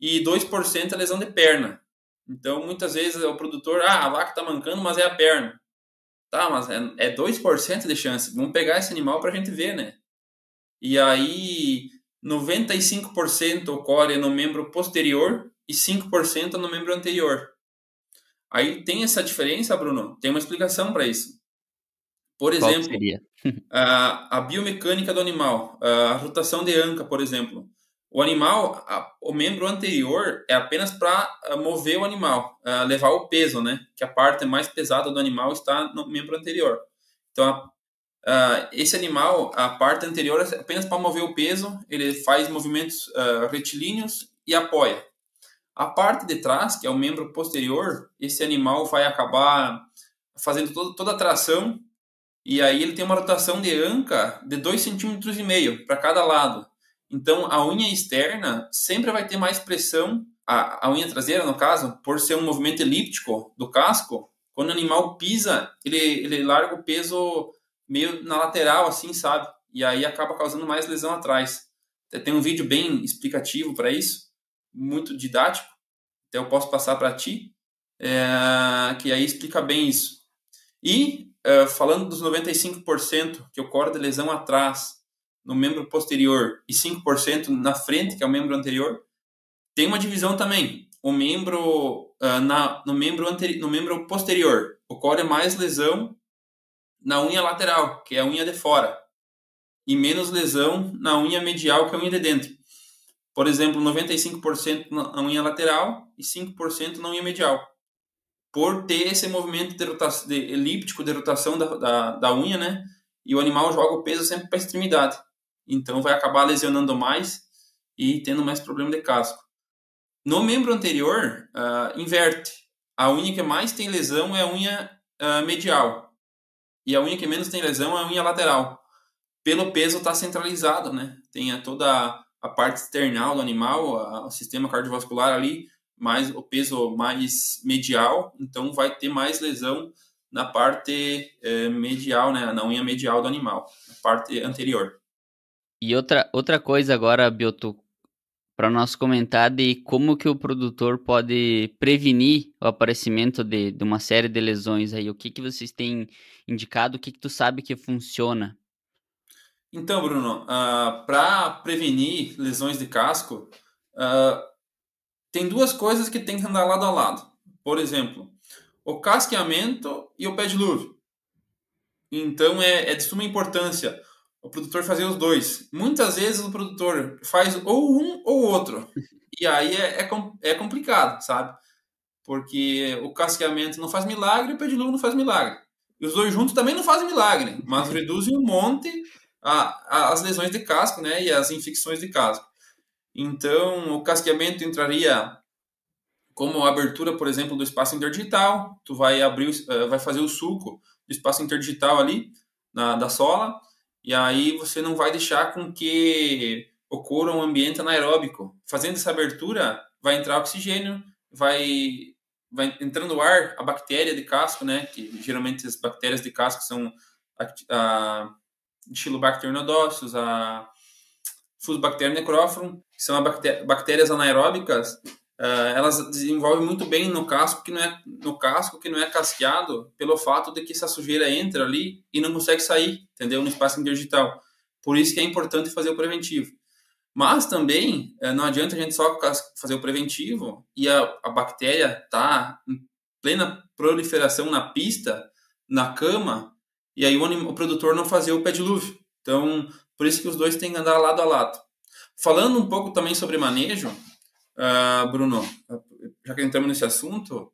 e 2% é lesão de perna. Então, muitas vezes o produtor, a vaca está mancando, mas é a perna. Tá, mas é 2% de chance. Vamos pegar esse animal para a gente ver, né? E aí, 95% ocorre no membro posterior e 5% no membro anterior. Aí tem essa diferença, Bruno? Tem uma explicação para isso. Por Qual que exemplo, seria? a biomecânica do animal, a rotação de anca, por exemplo. O animal, o membro anterior é apenas para mover o animal, levar o peso, né? Que a parte mais pesada do animal está no membro anterior. Então, esse animal, a parte anterior é apenas para mover o peso, ele faz movimentos retilíneos e apoia. A parte de trás, que é o membro posterior, esse animal vai acabar fazendo toda a tração, e aí ele tem uma rotação de anca de 2,5 cm para cada lado. Então, a unha externa sempre vai ter mais pressão, a unha traseira, no caso, por ser um movimento elíptico do casco, quando o animal pisa, ele larga o peso meio na lateral, assim, sabe? E aí acaba causando mais lesão atrás. Tem um vídeo bem explicativo para isso, muito didático, então eu posso passar para ti, que aí explica bem isso. E, falando dos 95% que ocorre de lesão atrás, no membro posterior, e 5% na frente, que é o membro anterior, tem uma divisão também. O membro, no membro posterior, ocorre mais lesão na unha lateral, que é a unha de fora, e menos lesão na unha medial, que é a unha de dentro. Por exemplo, 95% na unha lateral e 5% na unha medial. Por ter esse movimento elíptico de rotação da unha, né? E o animal joga o peso sempre para a extremidade. Então vai acabar lesionando mais e tendo mais problema de casco. No membro anterior, inverte. A unha que mais tem lesão é a unha medial. E a unha que menos tem lesão é a unha lateral. Pelo peso está centralizado, né? Tem toda a parte external do animal, o sistema cardiovascular ali, mais o peso mais medial, então vai ter mais lesão na parte medial, né? Na unha medial do animal, na parte anterior. E outra coisa agora, Bioto, para nós comentar de como que o produtor pode prevenir o aparecimento de uma série de lesões aí. O que vocês têm indicado? O que tu sabe que funciona? Então, Bruno, para prevenir lesões de casco, tem duas coisas que tem que andar lado a lado. Por exemplo, o casqueamento e o pé de luve. Então, é de suma importância o produtor fazer os dois. Muitas vezes o produtor faz ou um ou outro. E aí é complicado, sabe? Porque o casqueamento não faz milagre e o pé de luva não faz milagre. E os dois juntos também não fazem milagre, mas reduzem um monte as lesões de casco, né? E as infecções de casco. Então, o casqueamento entraria como a abertura, por exemplo, do espaço interdigital. Tu vai vai fazer o sulco do espaço interdigital ali, da sola, e aí você não vai deixar com que ocorra um ambiente anaeróbico. Fazendo essa abertura, vai entrar oxigênio, vai entrando ar, a bactéria de casco, né, que geralmente as bactérias de casco são a Enterobacter nodossus, a Fusobacterium necrophorum, que são bactérias anaeróbicas. Elas desenvolvem muito bem no casco que não é casqueado, pelo fato de que essa sujeira entra ali e não consegue sair, entendeu? No espaço interdigital. Por isso que é importante fazer o preventivo. Mas também não adianta a gente só fazer o preventivo e a bactéria tá em plena proliferação na pista, na cama, e aí o produtor não fazer o pé de luve. Então, por isso que os dois têm que andar lado a lado. Falando um pouco também sobre manejo, Bruno, já que entramos nesse assunto,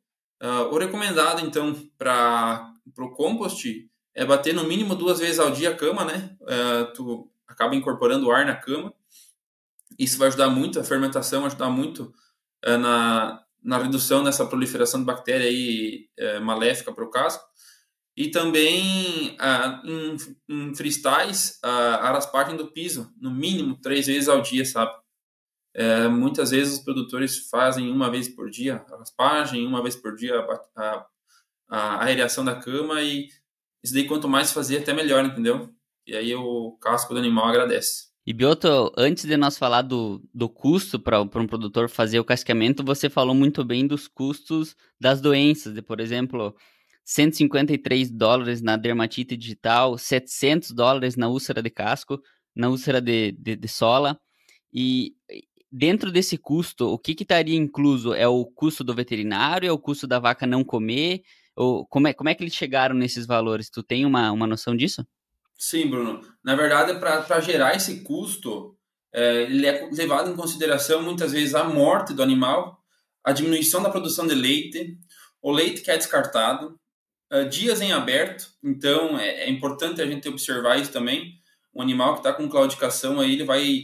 o recomendado, então, para o compost é bater no mínimo 2 vezes ao dia a cama, né? Tu acaba incorporando o ar na cama. Isso vai ajudar muito, a fermentação vai ajudar muito na redução dessa proliferação de bactéria aí, maléfica para o casco. E também em freestyles, a raspagem do piso, no mínimo 3 vezes ao dia, sabe? Muitas vezes os produtores fazem 1 vez por dia a raspagem, 1 vez por dia a aereação da cama, e isso daí quanto mais fazer, até melhor, entendeu? E aí o casco do animal agradece. E Bioto, antes de nós falar do custo para um produtor fazer o casqueamento, você falou muito bem dos custos das doenças, de, por exemplo, $153 na dermatite digital, $700 na úlcera de casco, na úlcera de sola. E dentro desse custo, o que estaria incluso? É o custo do veterinário? É o custo da vaca não comer? Ou como é que eles chegaram nesses valores? Tu tem uma noção disso? Sim, Bruno. Na verdade, para gerar esse custo, ele é levado em consideração muitas vezes a morte do animal, a diminuição da produção de leite, o leite que é descartado, dias em aberto. Então, é importante a gente observar isso também. O animal que está com claudicação, aí ele vai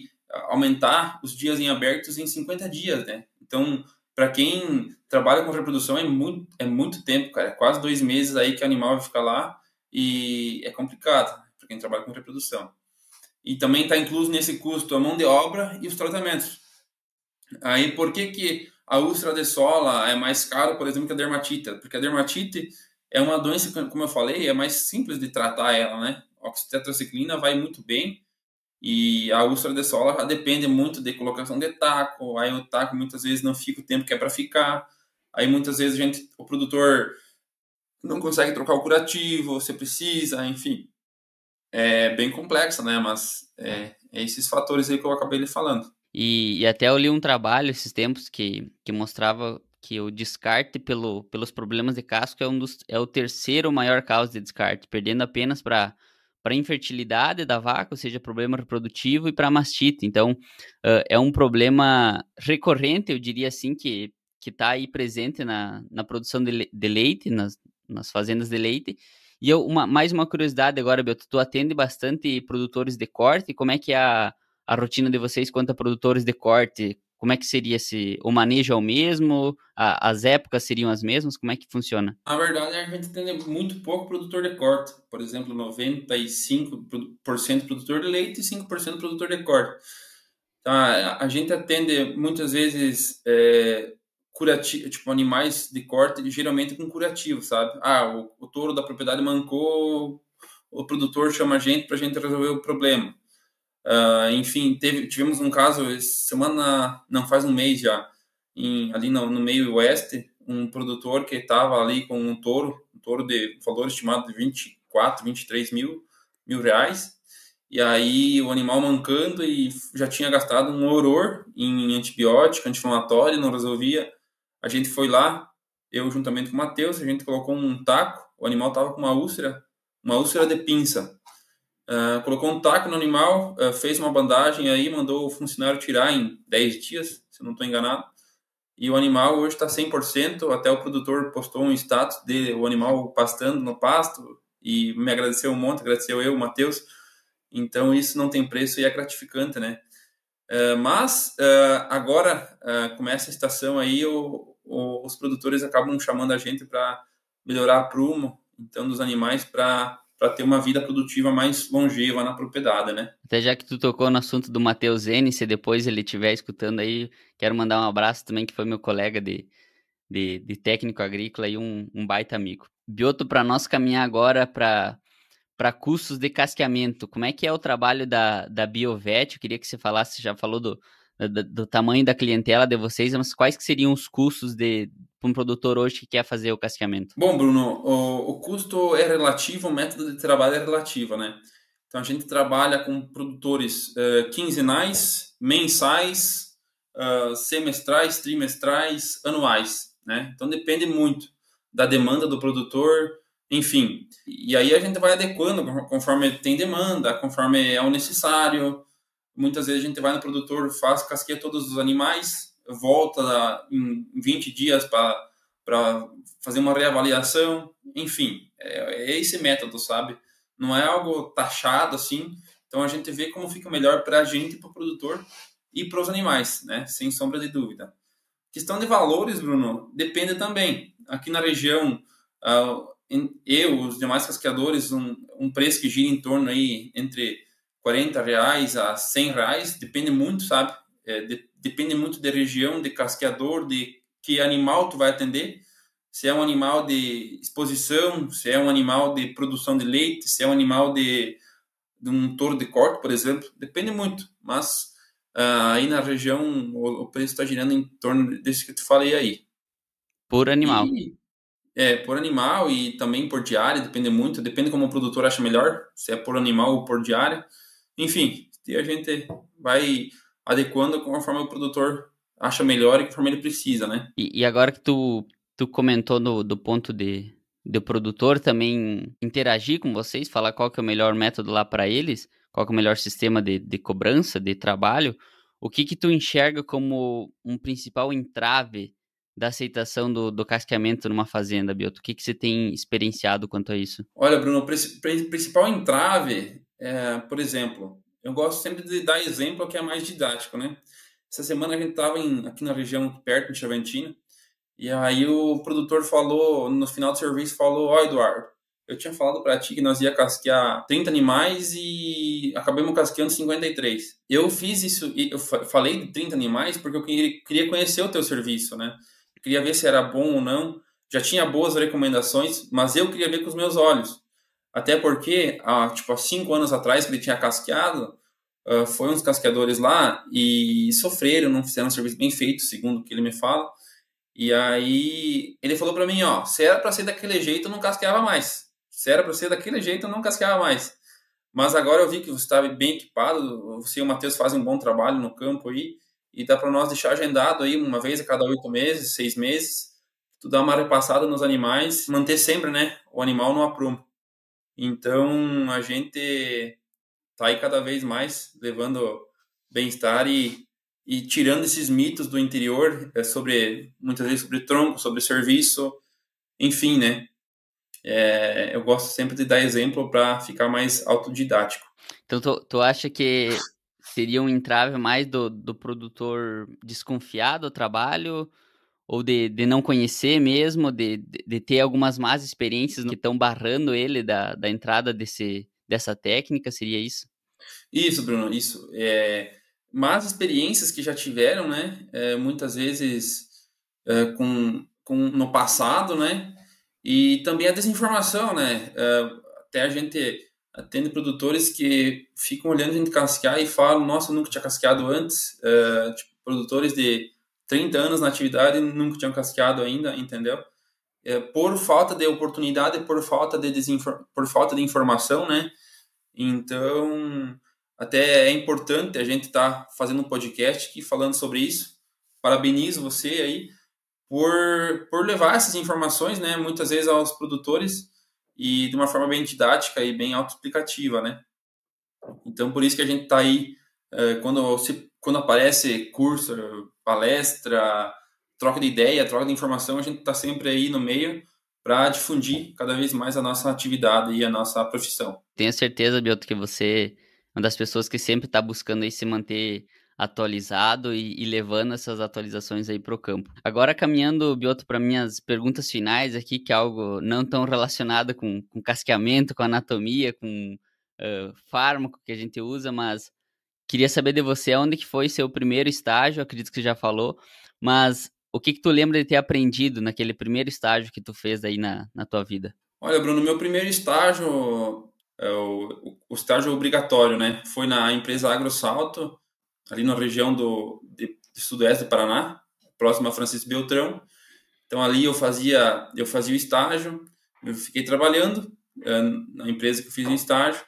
aumentar os dias em abertos em 50 dias, né? Então, para quem trabalha com reprodução, é muito tempo, cara. É quase 2 meses aí que o animal vai ficar lá e é complicado para quem trabalha com reprodução. E também está incluso nesse custo a mão de obra e os tratamentos. Aí, por que que a úlcera de sola é mais caro, por exemplo, que a dermatite? Porque a dermatite é uma doença, como eu falei, é mais simples de tratar ela, né? A oxitetraciclina vai muito bem e a úlcera de sola já depende muito de colocação de taco. Aí o taco muitas vezes não fica o tempo que é para ficar. Aí muitas vezes o produtor não consegue trocar o curativo, você precisa, enfim. É bem complexa, né? Mas é esses fatores aí que eu acabei lhe falando. E até eu li um trabalho esses tempos que mostrava que o descarte pelos problemas de casco é o terceiro maior causa de descarte, perdendo apenas para infertilidade da vaca, ou seja, problema reprodutivo, e para mastite. Então, é um problema recorrente, eu diria assim, que está aí presente na produção de leite, nas fazendas de leite. E mais uma curiosidade agora, Beto, tu atende bastante produtores de corte, como é que é a rotina de vocês quanto a produtores de corte? Como é que seria o manejo é o mesmo? As épocas seriam as mesmas? Como é que funciona? Na verdade, a gente tem muito pouco produtor de corte. Por exemplo, 95% produtor de leite e 5% produtor de corte. Tá? A gente atende muitas vezes curativo, tipo animais de corte, geralmente com curativo, sabe? O touro da propriedade mancou, o produtor chama a gente para a gente resolver o problema. Enfim, tivemos um caso semana, não faz um mês já, ali no meio oeste, um produtor que estava ali com um touro de valor estimado de 24, 23 mil reais, e aí o animal mancando e já tinha gastado um horror em antibiótico, anti-inflamatório, não resolvia. A gente foi lá, eu juntamente com o Matheus, a gente colocou um taco, o animal estava com uma úlcera de pinça. Colocou um taco no animal, fez uma bandagem aí, mandou o funcionário tirar em 10 dias, se eu não estou enganado. E o animal hoje está 100%, até o produtor postou um status dele, o animal pastando no pasto, e me agradeceu um monte, agradeceu eu, o Matheus. Então isso não tem preço e é gratificante, né? Mas agora, começa a estação aí, os produtores acabam chamando a gente para melhorar a prumo, então, dos animais para ter uma vida produtiva mais longeva na propriedade, né? Até já que tu tocou no assunto do Matheus N, se depois ele estiver escutando aí, quero mandar um abraço também, que foi meu colega de técnico agrícola e um baita amigo. Bioto, para nós caminhar agora para custos de casqueamento, como é que é o trabalho da Biovet? Eu queria que você falasse, já falou do tamanho da clientela de vocês, mas quais que seriam os custos de um produtor hoje que quer fazer o casqueamento? Bom, Bruno, o custo é relativo, o método de trabalho é relativo, né? Então, a gente trabalha com produtores quinzenais, mensais, semestrais, trimestrais, anuais, né? Então, depende muito da demanda do produtor, enfim. E aí a gente vai adequando conforme tem demanda, conforme é o necessário. Muitas vezes a gente vai no produtor, faz, casqueia todos os animais, volta em 20 dias para fazer uma reavaliação, enfim, é esse método, sabe? Não é algo taxado assim, então a gente vê como fica melhor para a gente, para o produtor e para os animais, né? Sem sombra de dúvida. Questão de valores, Bruno, depende também. Aqui na região, os demais casqueadores, um preço que gira em torno aí entre R$ 40 a R$ 100, depende muito, sabe? Depende muito da região, de casqueador, de que animal tu vai atender. Se é um animal de exposição, se é um animal de produção de leite, se é um animal de um touro de corte, por exemplo, depende muito. Mas aí na região o preço está girando em torno desse que eu te falei aí. Por animal. E por animal e também por diária, depende muito, depende como o produtor acha melhor, se é por animal ou por diária. Enfim, e a gente vai adequando conforme o produtor acha melhor e conforme ele precisa, né? E agora que tu comentou do ponto do produtor também interagir com vocês, falar qual que é o melhor método lá para eles, qual que é o melhor sistema de cobrança, de trabalho, o que tu enxerga como um principal entrave da aceitação do casqueamento numa fazenda, Bioto? O que você tem experienciado quanto a isso? Olha, Bruno, o principal entrave por exemplo, eu gosto sempre de dar exemplo que é mais didático, né? Essa semana a gente estava aqui na região perto de Chavantina, e aí o produtor falou, no final do serviço, falou: ó, Eduardo, eu tinha falado para ti que nós ia casquear 30 animais e acabamos casqueando 53. Eu fiz isso, eu falei de 30 animais porque eu queria conhecer o teu serviço, né? Eu queria ver se era bom ou não. Já tinha boas recomendações, mas eu queria ver com os meus olhos. Até porque, há 5 anos atrás, que ele tinha casqueado, foi uns casqueadores lá e sofreram, não fizeram um serviço bem feito, segundo o que ele me fala. E aí ele falou para mim, ó, se era para ser daquele jeito, eu não casqueava mais. Se era para ser daquele jeito, eu não casqueava mais. Mas agora eu vi que você está bem equipado, você e o Matheus fazem um bom trabalho no campo aí, e dá para nós deixar agendado aí uma vez a cada 8 meses, 6 meses, tu dá uma repassada nos animais, manter sempre, né, o animal no aprumo. Então a gente tá aí cada vez mais levando bem-estar e tirando esses mitos do interior sobre, muitas vezes, sobre tronco, sobre serviço, enfim, né? Eu gosto sempre de dar exemplo para ficar mais autodidático. Então, tu acha que seria um entrave mais do produtor desconfiar do trabalho, ou de não conhecer mesmo, de ter algumas más experiências que estão barrando ele da entrada dessa técnica, seria isso? Isso, Bruno, isso. Más experiências que já tiveram, né? Muitas vezes no passado, né? E também a desinformação, né? Até a gente atende produtores que ficam olhando a gente casquear e falam: nossa, eu nunca tinha casqueado antes. Tipo, produtores de 30 anos na atividade nunca tinham casqueado ainda, entendeu? Por falta de oportunidade, por falta de informação, né? Então, até é importante a gente estar fazendo um podcast aqui falando sobre isso. Parabenizo você aí por levar essas informações, né, muitas vezes aos produtores e de uma forma bem didática e bem autoexplicativa, né? Então, por isso que a gente está aí, quando aparece curso, palestra, troca de ideia, troca de informação, a gente está sempre aí no meio para difundir cada vez mais a nossa atividade e a nossa profissão. Tenho certeza, Bioto, que você é uma das pessoas que sempre está buscando aí se manter atualizado e levando essas atualizações aí para o campo. Agora, caminhando, Bioto, para minhas perguntas finais aqui, que é algo não tão relacionado com casqueamento, com anatomia, com fármaco que a gente usa, mas queria saber de você onde que foi seu primeiro estágio, acredito que você já falou, mas o que tu lembra de ter aprendido naquele primeiro estágio que tu fez aí na tua vida? Olha, Bruno, meu primeiro estágio, o estágio obrigatório, né? Foi na empresa AgroSalto, ali na região de sudoeste do Paraná, próximo a Francisco Beltrão. Então ali eu fazia o estágio, eu fiquei trabalhando na empresa que eu fiz o estágio,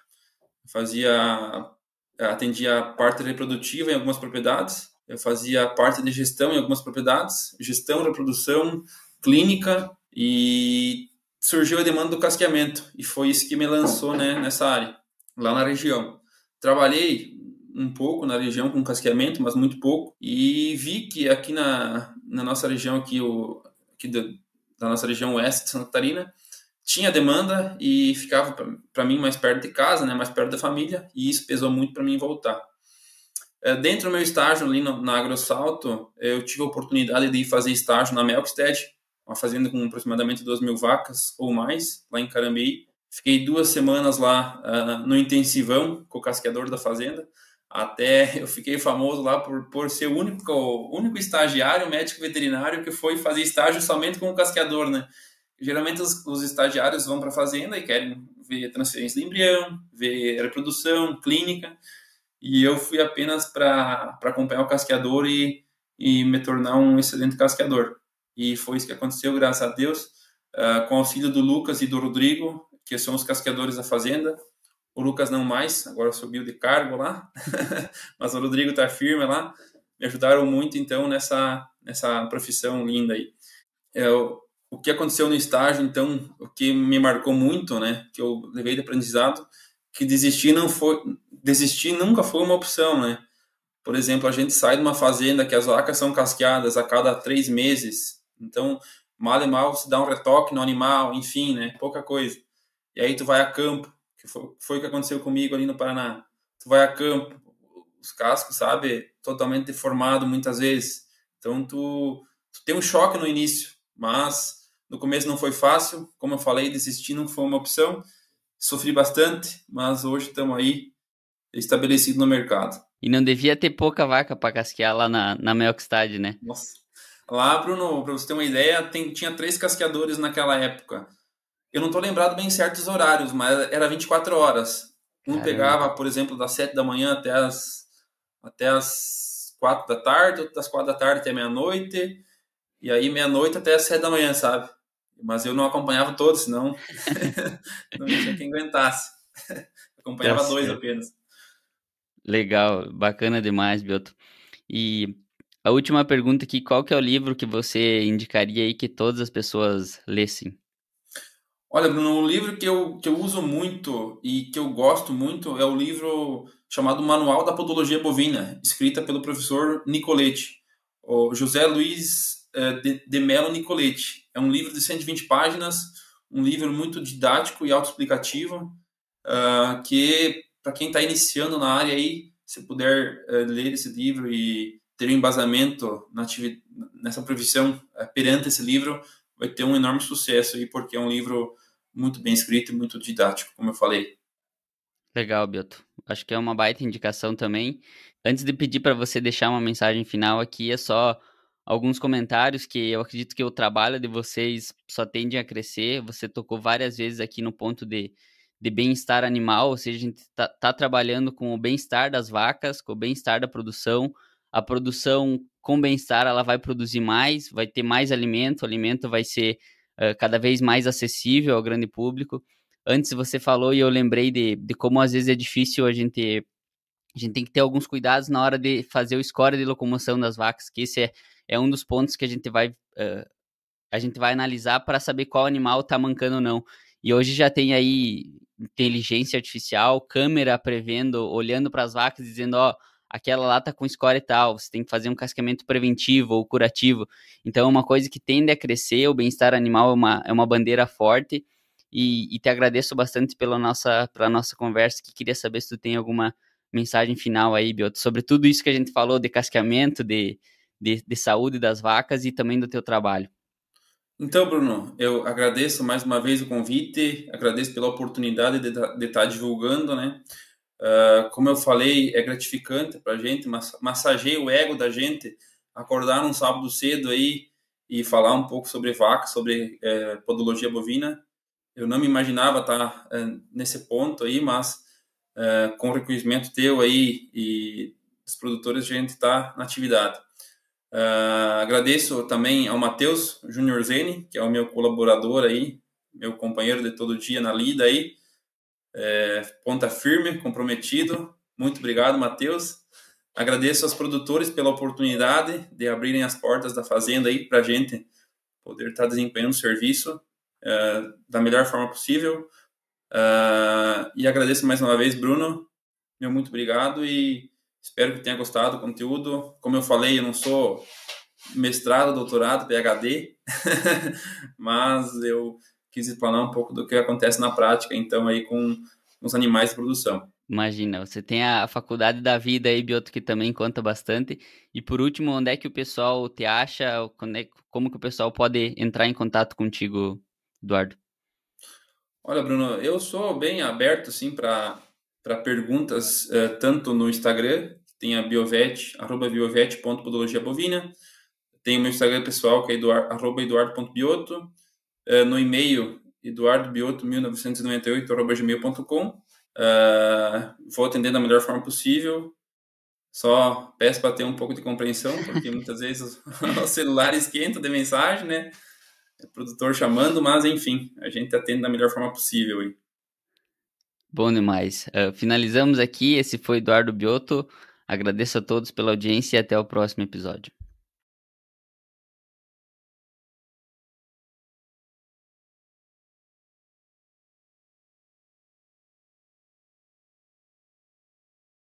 atendia a parte reprodutiva em algumas propriedades, eu fazia parte de gestão em algumas propriedades, gestão, reprodução, clínica, e surgiu a demanda do casqueamento e foi isso que me lançou, né, nessa área, lá na região. Trabalhei um pouco na região com casqueamento, mas muito pouco, e vi que aqui na nossa região, da nossa região oeste de Santa Catarina, tinha demanda e ficava para mim mais perto de casa, né, mais perto da família, e isso pesou muito para mim voltar. Dentro do meu estágio ali na AgroSalto, eu tive a oportunidade de ir fazer estágio na Melkstead, uma fazenda com aproximadamente 2.000 vacas ou mais, lá em Carambeí. Fiquei 2 semanas lá no intensivão com o casqueador da fazenda. Até eu fiquei famoso lá por ser o único estagiário médico veterinário que foi fazer estágio somente com o casqueador, né? Geralmente os estagiários vão para a fazenda e querem ver transferência de embrião, ver reprodução, clínica, e eu fui apenas para acompanhar o casqueador e me tornar um excelente casqueador. E foi isso que aconteceu, graças a Deus, com o auxílio do Lucas e do Rodrigo, que são os casqueadores da fazenda. o Lucas não mais, agora subiu de cargo lá, mas o Rodrigo tá firme lá, me ajudaram muito, então, nessa profissão linda aí. O que aconteceu no estágio, então, o que me marcou muito, né, que eu levei de aprendizado, que desistir nunca foi uma opção, né? Por exemplo, a gente sai de uma fazenda que as vacas são casqueadas a cada 3 meses, então, mal e mal se dá um retoque no animal, enfim, né, pouca coisa. E aí tu vai a campo, que foi o que aconteceu comigo ali no Paraná. Tu vai a campo, os cascos, sabe, totalmente deformado muitas vezes. Então tu tem um choque no início, mas no começo não foi fácil. Como eu falei, desistir não foi uma opção. Sofri bastante, mas hoje estamos aí estabelecido no mercado. E não devia ter pouca vaca para casquear lá na Melkstad, né? Nossa. Lá, Bruno, para você ter uma ideia, tinha 3 casqueadores naquela época. Eu não estou lembrado bem certos horários, mas era 24 horas. Um Caramba. pegava, por exemplo, das 7 da manhã até as 4 da tarde, outro das 4 da tarde até meia-noite, e aí meia-noite até as 7 da manhã, sabe? Mas eu não acompanhava todos, senão não tinha quem aguentasse. Tá Acompanhava 2 certo. apenas. Legal, bacana demais, Bioto. E a última pergunta aqui, qual que é o livro que você indicaria aí que todas as pessoas lessem? Olha, Bruno, um livro que eu uso muito e que eu gosto muito é o livro chamado Manual da Podologia Bovina, escrita pelo professor Nicoletti, o José Luiz de Mello Nicoletti. É um livro de 120 páginas, um livro muito didático e autoexplicativo, que para quem está iniciando na área aí, se puder ler esse livro e ter um embasamento nessa profissão perante esse livro, vai ter um enorme sucesso aí, porque é um livro muito bem escrito e muito didático, como eu falei. Legal, Bioto. Acho que é uma baita indicação também. Antes de pedir para você deixar uma mensagem final aqui, é só alguns comentários que eu acredito que o trabalho de vocês só tende a crescer. Você tocou várias vezes aqui no ponto de bem-estar animal, ou seja, a gente tá trabalhando com o bem-estar das vacas, com o bem-estar da produção. A produção com bem-estar, ela vai produzir mais, vai ter mais alimento, o alimento vai ser cada vez mais acessível ao grande público. Antes você falou e eu lembrei de como às vezes é difícil a gente tem que ter alguns cuidados na hora de fazer o score de locomoção das vacas, que esse é um dos pontos que a gente vai analisar para saber qual animal está mancando ou não. E hoje já tem aí inteligência artificial, câmera prevendo, olhando para as vacas, dizendo, ó, aquela lá tá com score e tal, você tem que fazer um cascamento preventivo ou curativo. Então é uma coisa que tende a crescer, o bem-estar animal é uma bandeira forte, e te agradeço bastante pela nossa conversa, que queria saber se tu tem alguma mensagem final aí, Bioto, sobre tudo isso que a gente falou de cascamento, de saúde das vacas e também do teu trabalho. Então, Bruno, eu agradeço mais uma vez o convite, agradeço pela oportunidade de estar divulgando, né? Como eu falei, é gratificante para a gente, massageia o ego da gente, acordar num sábado cedo aí e falar um pouco sobre vaca, sobre podologia bovina. Eu não me imaginava estar nesse ponto aí, mas com o reconhecimento teu aí e dos produtores, a gente está na atividade. Agradeço também ao Matheus Júnior Zeni, que é o meu colaborador aí, meu companheiro de todo dia na lida aí, ponta firme, comprometido. Muito obrigado, Matheus. Agradeço aos produtores pela oportunidade de abrirem as portas da fazenda aí para a gente poder estar desempenhando o serviço da melhor forma possível. E agradeço mais uma vez, Bruno. Meu muito obrigado e espero que tenha gostado do conteúdo. Como eu falei, eu não sou mestrado, doutorado, PhD, mas eu quis explanar um pouco do que acontece na prática, então, aí com os animais de produção. Imagina, você tem a faculdade da vida aí, Bioto, que também conta bastante. E por último, onde é que o pessoal te acha? Como que o pessoal pode entrar em contato contigo, Eduardo? Olha, Bruno, eu sou bem aberto, assim, para perguntas, tanto no Instagram, que tem a Biovet, @biovet.podologia bovina, tem o meu Instagram pessoal, que é @eduardo.bioto, no e-mail, eduardobioto1998@gmail.com. Vou atender da melhor forma possível. Só peço para ter um pouco de compreensão, porque muitas vezes o celular esquenta de mensagem, né? É o produtor chamando, mas enfim, a gente atende da melhor forma possível aí. Bom demais. Finalizamos aqui. Esse foi Eduardo Biotto. Agradeço a todos pela audiência e até o próximo episódio.